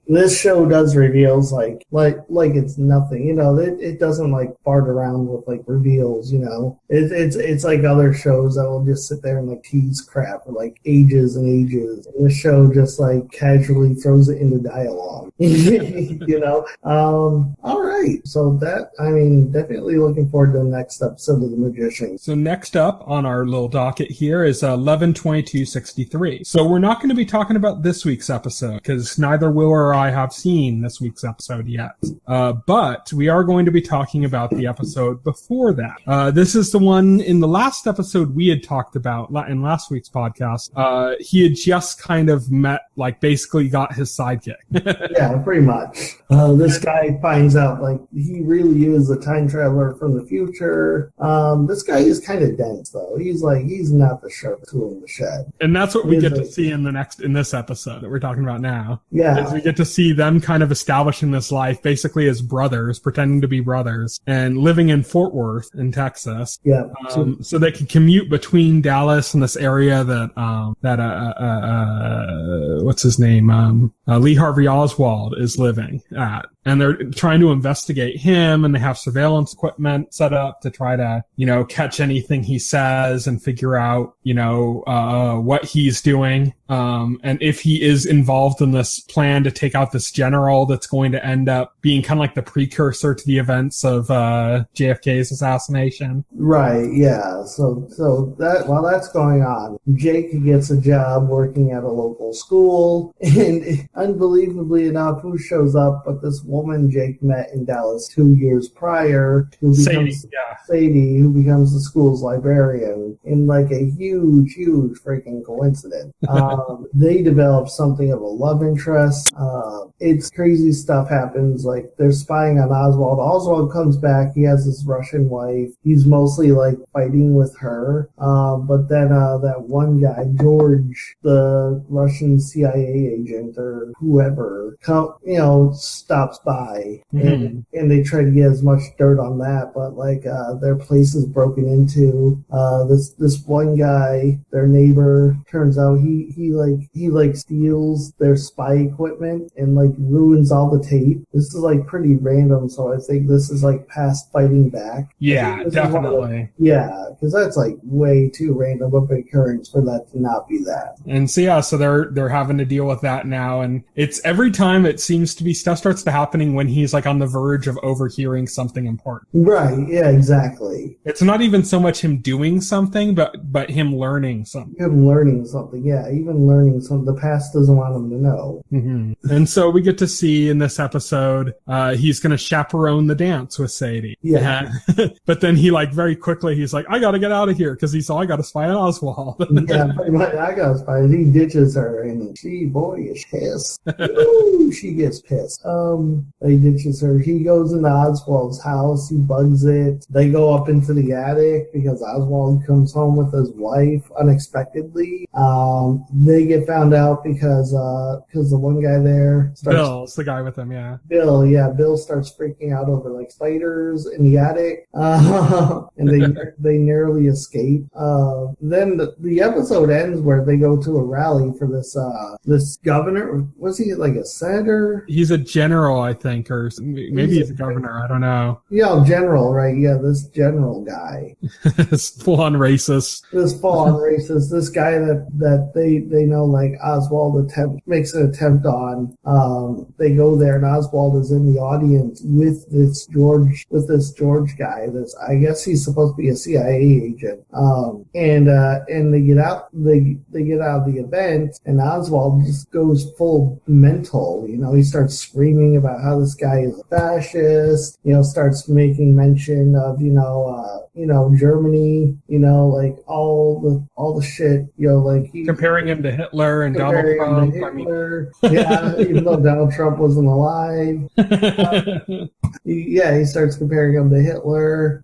This show does reveals like it's nothing, you know. It doesn't like fart around with like reveals, you know. It's like other shows that will just sit there and like tease crap for like ages and ages. And this show just like casually throws it into dialogue, you know. All right, so that, I mean, definitely looking forward to the next episode of The Magician. So next up on our little docket here is 11/22/63. So we're not going to be talking about this week's episode because neither Will or I have seen this week's episode yet. But we are going to be talking about the episode before that. This is the one in the last episode we had talked about in last week's podcast. He had just kind of met, like basically got his sidekick. Yeah, pretty much. This guy finds out like he really is a time traveler from the future. This guy is kind of dense though. He's not the sharpest tool in the shed. And that's what we get to see in this episode that we're talking about now. Yeah. Is we get to see them kind of establishing this life basically as brothers, pretending to be brothers, and living in Fort Worth in Texas. Yeah. So they can commute between Dallas and this area that what's his name? Lee Harvey Oswald Oswald is living at. And they're trying to investigate him, and they have surveillance equipment set up to try to, catch anything he says and figure out, what he's doing. And if he is involved in this plan to take out this general that's going to end up being kind of like the precursor to the events of JFK's assassination. Right, yeah. So that while that's going on, Jake gets a job working at a local school, and unbelievably enough, who shows up but this woman Jake met in Dallas 2 years prior, Sadie, who becomes the school's librarian, in like a huge freaking coincidence. They develop something of a love interest. It's crazy stuff happens. Like, they're spying on Oswald. Oswald comes back. He has this Russian wife. He's mostly like fighting with her. But then that one guy, George, the Russian CIA agent or whoever, stops by, and they try to get as much dirt on that. But like, their place is broken into. This one guy, their neighbor, turns out he steals their spy equipment and like ruins all the tape. This is like pretty random, so I think this is like past fighting back. Yeah, definitely. Because that's like way too random of an occurrence for that to not be that. And so they're having to deal with that now, and it's every time it seems to be stuff starts to happening when he's like on the verge of overhearing something important. Right, yeah, exactly. It's not even so much him doing something, but him learning something. Yeah, even learning something the past doesn't want him to know. And so we get to see in this episode, he's going to chaperone the dance with Sadie. Yeah. But then he very quickly, he's like, I got to get out of here because I got to spy on Oswald. Yeah, pretty much, I got to spy. He ditches her and she, boy, is pissed. Ooh, she gets pissed. He ditches her. He goes into Oswald's house. He bugs it. They go up into the attic because Oswald comes home with his wife unexpectedly. They get found out because the one guy there Bill's the guy with him, yeah. Bill starts freaking out over like spiders in the attic, and they narrowly escape. Then the episode ends where they go to a rally for this governor. Was he like a senator? He's a general, I think, or maybe he's a governor. I don't know. Yeah, general, right? Yeah, this general guy. This full-on racist. This guy that they know, like, Oswald makes an attempt on. They go there and Oswald is in the audience with this George guy. I guess he's supposed to be a CIA agent. And they get out of the event, and Oswald just goes full mental. He starts screaming about how this guy is a fascist. Starts making mention of Germany. Like all the shit. Comparing him to Hitler and Donald Trump. Yeah, even though Donald Trump wasn't alive. He starts comparing him to Hitler.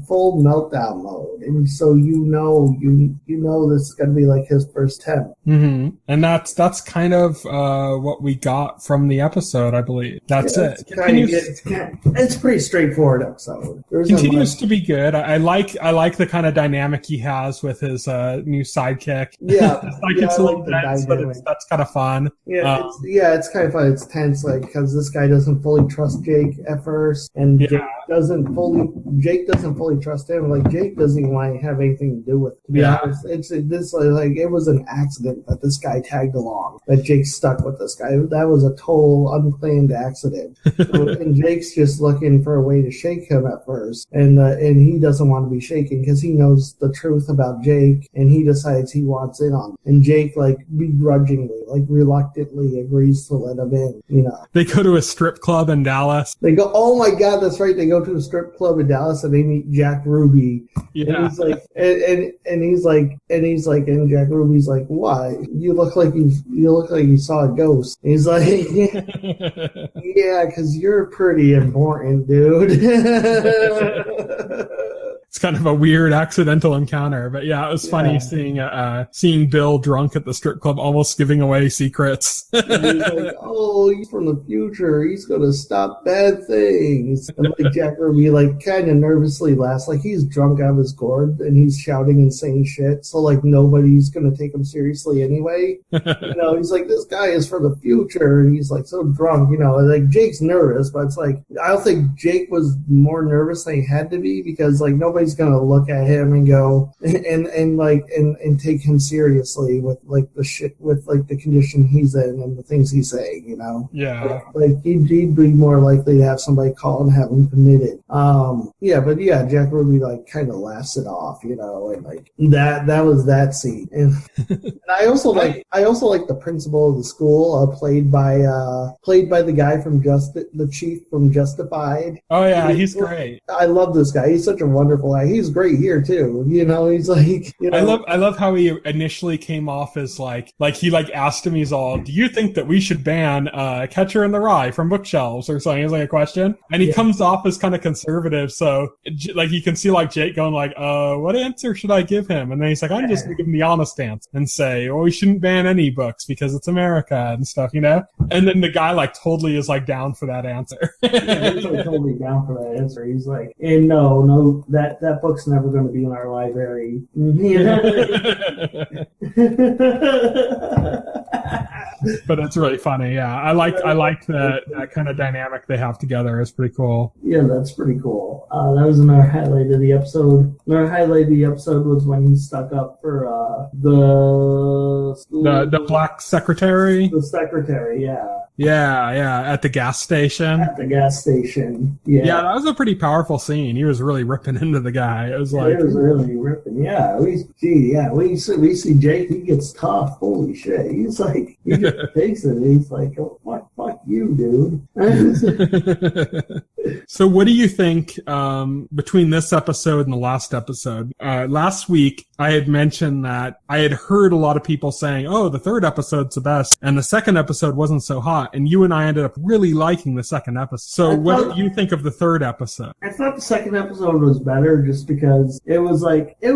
Full meltdown mode, and so this is gonna be like his first attempt. And that's kind of what we got from the episode, I believe. That's it. It's a pretty straightforward episode. Continues to be good. I like the kind of dynamic he has with his new sidekick. Yeah, It's a little tense, but that's kind of fun. It's kind of fun. It's tense, because this guy doesn't fully trust Jake at first, and Jake doesn't fully trust him. Like, Jake doesn't even want to have anything to do with it. To be honest, it was an accident that this guy tagged along. That Jake stuck with this guy. That was a total unplanned accident. And Jake's just looking for a way to shake him at first, and he doesn't want to be shaken because he knows the truth about Jake, and he decides he wants in on him. And Jake, begrudgingly, reluctantly agrees to let him in. They go to a strip club in Dallas. They go, oh my God, that's right. They go to a strip club in Dallas and they meet Jack Ruby. Yeah. And he's like, and Jack Ruby's like, why? You look like you saw a ghost. And he's like, yeah, because you're pretty important, dude. It's kind of a weird accidental encounter, but yeah, it was funny seeing Bill drunk at the strip club, almost giving away secrets. And he's like, "Oh, he's from the future. He's gonna stop bad things." And like Jack Ruby, like kind of nervously laughs, like he's drunk out of his gourd and he's shouting insane shit. So like nobody's gonna take him seriously anyway. He's like, "This guy is from the future," and he's like so drunk. Like Jake's nervous, but it's like I don't think Jake was more nervous than he had to be, because like nobody's gonna look at him and go and take him seriously with like the shit, with like the condition he's in and the things he's saying. Yeah. Like he'd be more likely to have somebody call and have him committed. Jack Ruby like kind of laughs it off, and like that was that scene. And I also like the principal of the school, played by the guy from the chief from Justified. Oh yeah, he's great. I love this guy. He's such a wonderful guy. He's great here too. He's like, I love how he initially came off as like he like asked him, he's all, "Do you think that we should ban Catcher in the Rye from bookshelves or something?" It's like a question, and he comes off as kind of conservative. So like you can see like Jake going like, "What answer should I give him?" And then he's like, "I'm just gonna give him the honest answer and say, well, we shouldn't ban any books because it's America and stuff, And then the guy like totally is like down for that answer. He's like totally down for that answer. He's like, and no, that book's never going to be in our library. But it's really funny. Yeah, I like that kind of dynamic they have together. It's pretty cool. Yeah, that's pretty cool. That was another highlight of the episode. Another highlight of the episode was when he stuck up for the black secretary. The secretary, yeah. Yeah, at the gas station. At the gas station, yeah. Yeah, that was a pretty powerful scene. He was really ripping into the guy. It was like... It was really ripping, yeah. We see Jake, he gets tough. Holy shit. He's like, he just takes it. He's like, "Oh, fuck you, dude." So what do you think between this episode and the last episode? Last week, I had mentioned that I had heard a lot of people saying, "Oh, the third episode's the best," and the second episode wasn't so hot. And you and I ended up really liking the second episode. So what do you think of the third episode? I thought the second episode was better just because it was like it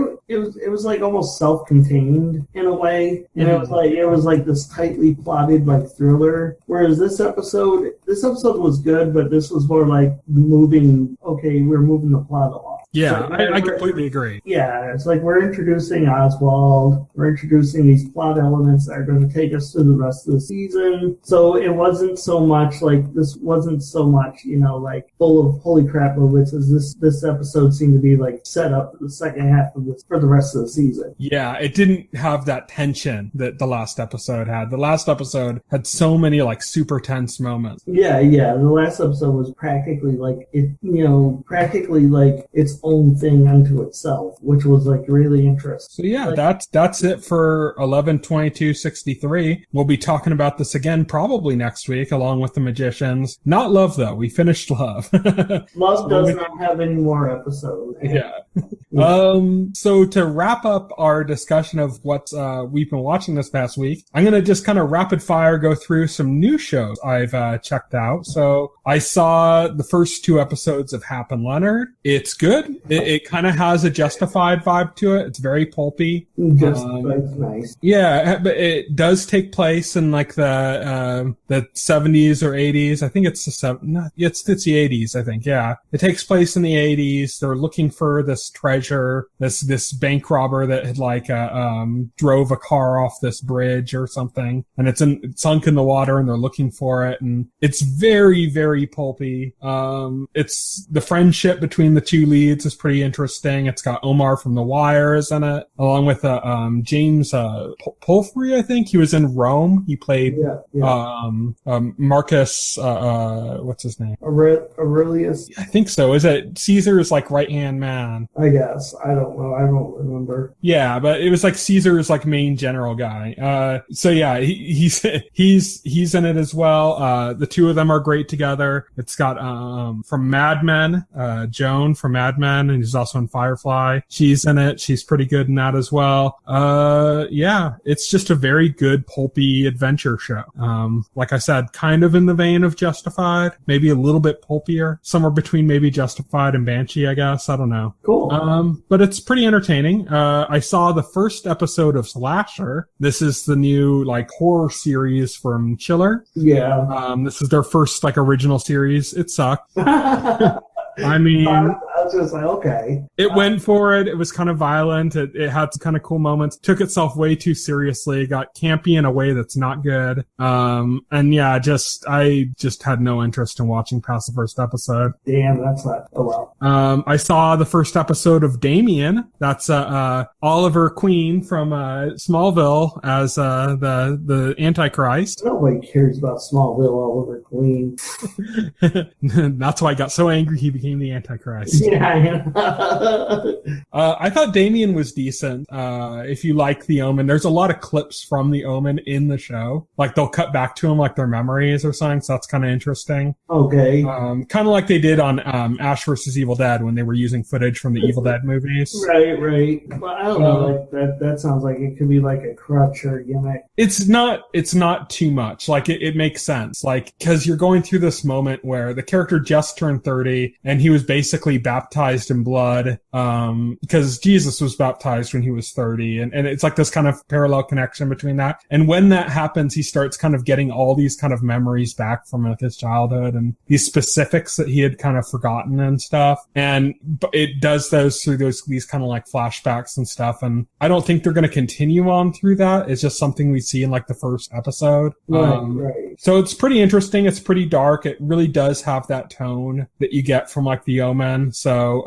was like almost self-contained in a way, and it was like this tightly plotted like thriller. Whereas this episode was good, but this was more like we're moving the plot along. Yeah, I completely agree. Yeah, it's like we're introducing Oswald. We're introducing these plot elements that are going to take us through the rest of the season. So it wasn't so much like full of holy crap moments as this episode seemed to be like set up for the second half of this for the rest of the season. Yeah, it didn't have that tension that the last episode had. The last episode had so many like super tense moments. Yeah. The last episode was practically like its own thing unto itself, which was like really interesting. So yeah, that's it for 11/22/63. We'll be talking about this again probably next week along with the Magicians. Not Love though. We finished Love. Love does not have any more episodes. Yeah. So to wrap up our discussion of what we've been watching this past week, I'm going to just kind of rapid fire go through some new shows I've checked out. So I saw the first 2 episodes of Hap and Leonard. It's good. It kind of has a Justified vibe to it. It's very pulpy. Justified's nice. Yeah, but it does take place in like the 70s or 80s. I think it's the 80s, I think. Yeah. It takes place in the 80s. They're looking for this treasure, this bank robber that had like drove a car off this bridge or something, and it's sunk in the water, and they're looking for it, and it's very, very pulpy. It's the friendship between the 2 leads is pretty interesting. It's got Omar from The Wire in it, along with James Pulfrey, I think. He was in Rome. He played Marcus, what's his name? Aurelius? I think so. Is it Caesar's like right-hand man? I guess. I don't know. I don't remember. Yeah, but it was like Caesar's like main general guy. So yeah, he's in it as well. The 2 of them are great together. It's got from Mad Men, Joan from Mad Men Men, and he's also in Firefly. She's in it. She's pretty good in that as well. Yeah, it's just a very good pulpy adventure show. Like I said, kind of in the vein of Justified, maybe a little bit pulpier, somewhere between maybe Justified and Banshee, I guess. I don't know. Cool. But it's pretty entertaining. I saw the first episode of Slasher. This is the new like horror series from Chiller. Yeah. This is their first like original series. It sucked. I mean, I was just like, okay. It went for it. It was kind of violent. It had some kind of cool moments. Took itself way too seriously. Got campy in a way that's not good. And yeah, I just had no interest in watching past the first episode. Damn, that's not. Oh well. I saw the first episode of Damien. That's Oliver Queen from Smallville as the Antichrist. Nobody cares about Smallville. Oliver Queen. That's why I got so angry he became the Antichrist. Yeah. I thought Damien was decent. If you like The Omen, there's a lot of clips from The Omen in the show. Like they'll cut back to him like their memories or something. So that's kind of interesting. Okay. Kind of like they did on Ash vs. Evil Dead when they were using footage from the Evil Dead movies. Right. But I don't know. Like that sounds like it could be like a crutch or a gimmick. It's not too much. Like it makes sense. Like, cause you're going through this moment where the character just turned 30 and he was basically baptized in blood, because Jesus was baptized when he was 30. And it's like this kind of parallel connection between that. And when that happens, he starts kind of getting all these kind of memories back from like his childhood and these specifics that he had kind of forgotten and stuff. And it does those through these kind of like flashbacks and stuff. And I don't think they're going to continue on through that. It's just something we see in like the first episode. Right. So it's pretty interesting. It's pretty dark. It really does have that tone that you get from like The Omen. So,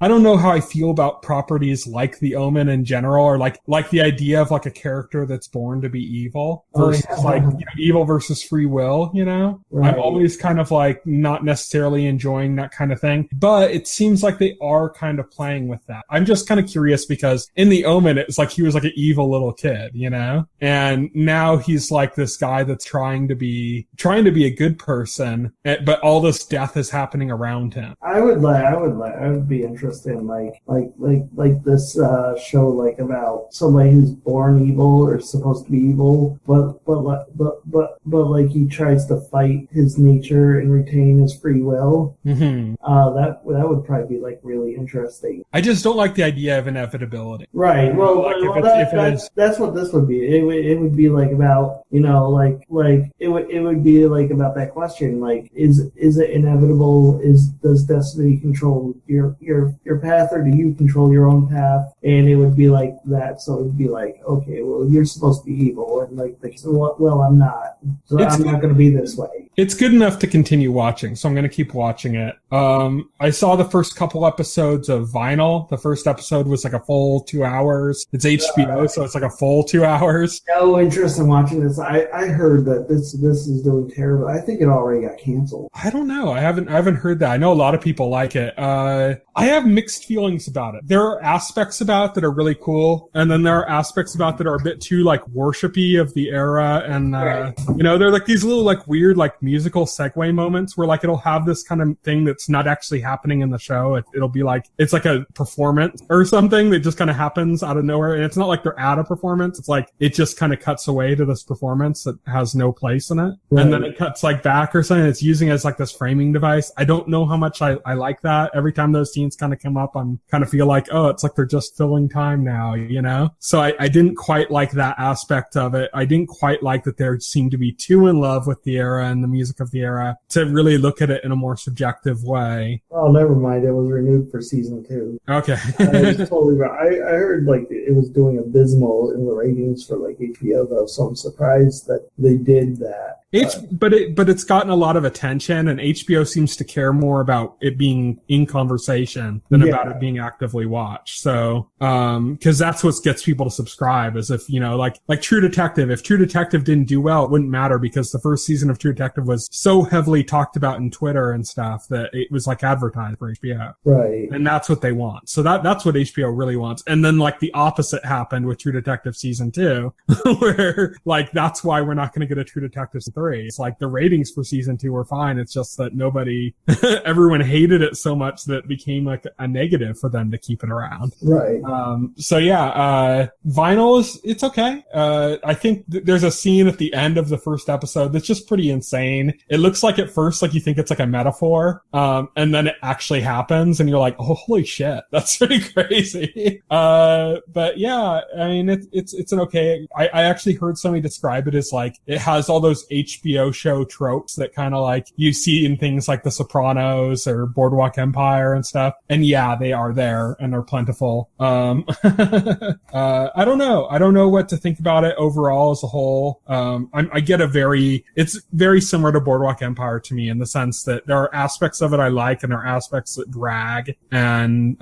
I don't know how I feel about properties like The Omen in general, or like the idea of like a character that's born to be evil versus like, you know, evil versus free will, you know? Right. I'm always kind of like not necessarily enjoying that kind of thing, but it seems like they are kind of playing with that. I'm just kind of curious because in The Omen, it's like he was like an evil little kid, you know? And now he's like this guy that's trying to be a good person, but all this death is happening around him. I would be interested in like this show like about somebody who's born evil or supposed to be evil, but like he tries to fight his nature and retain his free will. Mm-hmm. That would probably be like really interesting. I just don't like the idea of inevitability. Right. Well, that's what this would be. It would be like about, you know, like it would be like about that question, like is it inevitable? Does destiny control your path, or do you control your own path? And it would be like that. So it would be like, okay, well, you're supposed to be evil, and like, well, I'm not. So I'm not going to be this way. It's good enough to continue watching, so I'm going to keep watching it. I saw the first couple episodes of Vinyl. The first episode was like a full 2 hours. It's HBO, so it's like a full 2 hours. No interest in watching this. I heard that this is doing terrible. I think it already got canceled. I don't know. I haven't heard that. I know a lot of people like it. I have mixed feelings about it. There are aspects about it that are really cool, and then there are aspects about it that are a bit too like worshipy of the era, and you know, they're like these little like weird like musical segue moments where like it'll have this kind of thing that's not actually happening in the show. It'll be like it's like a performance or something that just kind of happens out of nowhere, and it's not like they're at a performance. It's like it just kind of cuts away to this performance that has no place in it, and then it cuts like back or something. It's using it as like this framing device. I don't know how much I like that. Every time those scenes kind of come up, I'm kind of feel like, oh, it's like they're just filling time now, you know? So I didn't quite like that aspect of it. I didn't quite like that they seemed to be too in love with the era and the music of the era to really look at it in a more subjective way. Oh, never mind. It was renewed for season 2. Okay. I was totally wrong. I heard like it was doing abysmal in the ratings for like HBO though, so I'm surprised that they did that. But it's gotten a lot of attention, and HBO seems to care more about it being in conversation than about it being actively watched. So, cause that's what gets people to subscribe, as if, you know, like True Detective. If True Detective didn't do well, it wouldn't matter because the first season of True Detective was so heavily talked about in Twitter and stuff that it was like advertised for HBO. Right. And that's what they want. So that's what HBO really wants. And then like the opposite happened with True Detective season 2, where like that's why we're not going to get a True Detective 3. It's like the ratings for season 2 were fine. It's just that everyone hated it so much that it became like a negative for them to keep it around. Right. So yeah, Vinyl it's okay. I think there's a scene at the end of the first episode that's just pretty insane. It looks like at first like you think it's like a metaphor, and then it actually happens and you're like, oh, holy shit, that's pretty crazy. But yeah, I mean, it's an okay. I actually heard somebody describe it as like, it has all those HBO show tropes that kind of like you see in things like The Sopranos or Boardwalk Empire and stuff. And yeah, they are there and they're plentiful. I don't know. I don't know what to think about it overall as a whole. It's very similar to Boardwalk Empire to me in the sense that there are aspects of it I like and there are aspects that drag. And,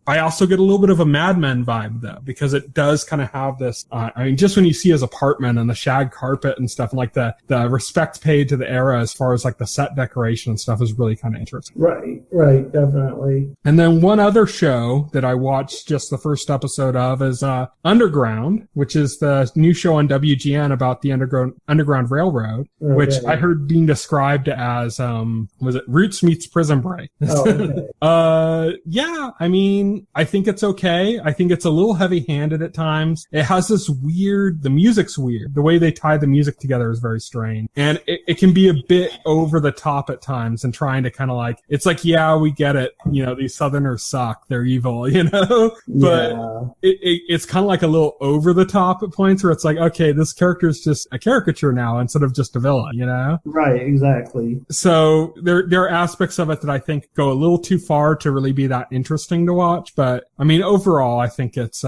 I also get a little bit of a Mad Men vibe though, because it does kind of have this, I mean, just when you see his apartment and the shag carpet and stuff and like the respect paid to the era as far as like the set decoration and stuff is really kind of interesting. Right, definitely. And then one other show that I watched just the first episode of is Underground, which is the new show on WGN about the Underground Railroad, Okay. which I heard being described as was it Roots meets Prison Break. Oh, okay. Yeah, I mean, I think it's okay. I think it's a little heavy-handed at times. It has this the music's weird. The way they tie the music together is very strange. And it can be a bit over the top at times and trying to kind of like, it's like, yeah, we get it. You know, these Southerners suck. They're evil, you know? But Yeah. it's kind of like a little over the top at points where it's like, okay, this character is just a caricature now instead of just a villain, you know? Right, exactly. So there are aspects of it that I think go a little too far to really be that interesting to watch. But I mean, overall, I think it's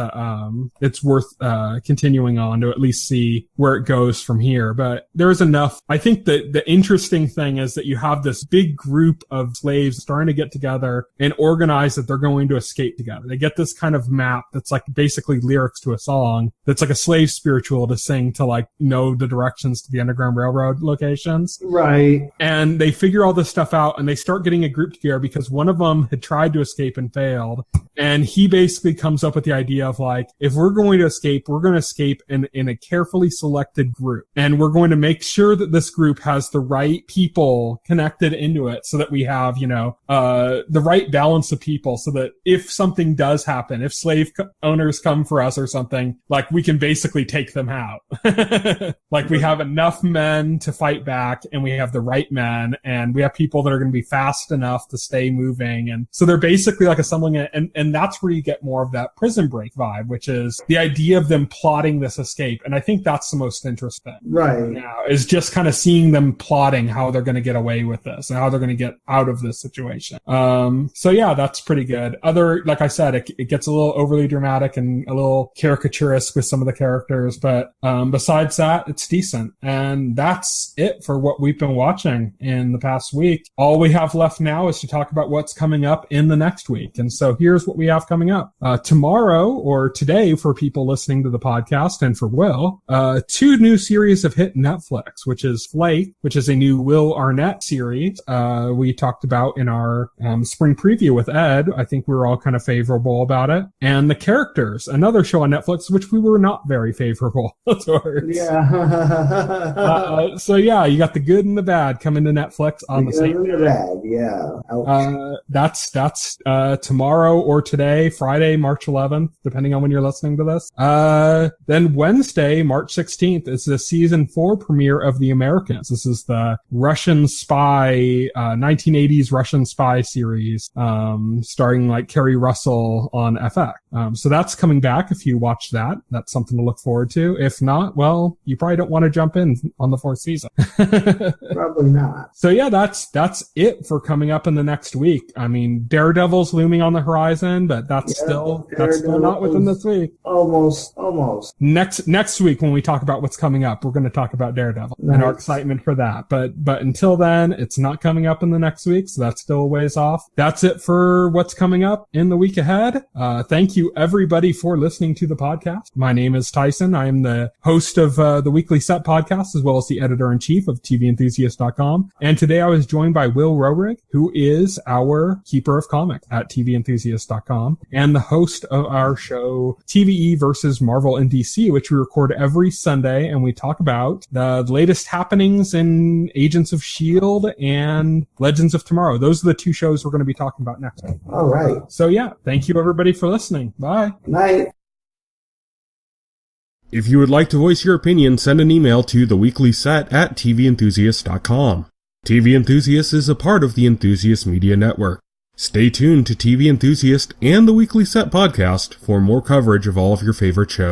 worth continuing on to at least see where it goes from here. But there's enough. I think that the interesting thing is that you have this big group of slaves starting to get together and organize that they're going to escape together. They get this kind of map that's like basically lyrics to a song that's like a slave spiritual to sing to like know the directions to the Underground Railroad locations. Right. And they figure all this stuff out and they start getting a group together because one of them had tried to escape and failed. And he basically comes up with the idea of like, if we're going to escape, we're going to escape in a carefully selected group. And we're going to make sure that this group has the right people connected into it so that we have, you know, the right balance of people so that if something does happen, if slave owners come for us or something, like we can basically take them out. Like we have enough men to fight back and we have the right men and we have people that are going to be fast enough to stay moving. And so they're basically like assembling it. And that's where you get more of that Prison Break vibe, which is the idea of them plotting this escape. And I think that's the most interesting Right. now is just kind of seeing them plotting how they're going to get away with this and how they're going to get out of this situation. So yeah, that's pretty good. Like I said, it gets a little overly dramatic and a little caricaturist with some of the characters, but besides that, it's decent. And that's it for what we've been watching in the past week. All we have left now is to talk about what's coming up in the next week. And so here's what we have coming up. Tomorrow or today for people listening to the podcast and for Will, 2 new series have hit Netflix, which is Flake, which is a new Will Arnett series. We talked about in our spring preview with Ed. I think we were all kind of favorable about it. And The Characters, another show on Netflix, which we were not very favorable towards. Yeah. So yeah, you got the good and the bad coming to Netflix on the same. Good and the bad, yeah. Ouch. That's tomorrow or today, Friday, March 11th, depending on when you're listening to this. Then Wednesday, March 16th, is the season 4 premiere of The Americans. This is the Russian spy, 1980s Russian spy series, starring like Kerry Russell on FX. So that's coming back. If you watch that, that's something to look forward to. If not, well, you probably don't want to jump in on the 4th season. Probably not. So yeah, that's it for coming up in the next week. I mean, Daredevil's looming on the horizon. season, but that's still not within this week. Almost. Next week when we talk about what's coming up, we're going to talk about Daredevil and our excitement for that. But until then, it's not coming up in the next week, so that's still a ways off. That's it for what's coming up in the week ahead. Thank you everybody for listening to the podcast. My name is Tyson. I am the host of the Weekly Set podcast, as well as the editor-in-chief of TVEnthusiast.com. And today I was joined by Will Roerig, who is our keeper of comics at TVEnthusiast.com and the host of our show TVE versus Marvel and DC, which we record every Sunday, and we talk about the latest happenings in Agents of S.H.I.E.L.D. and Legends of Tomorrow. Those are the two shows we're going to be talking about next week. All right. So yeah, thank you everybody for listening. Bye. Night. If you would like to voice your opinion, send an email to theweeklyset@TVEnthusiast.com. TV Enthusiast is a part of the Enthusiast Media Network. Stay tuned to TV Enthusiast and the Weekly Set podcast for more coverage of all of your favorite shows.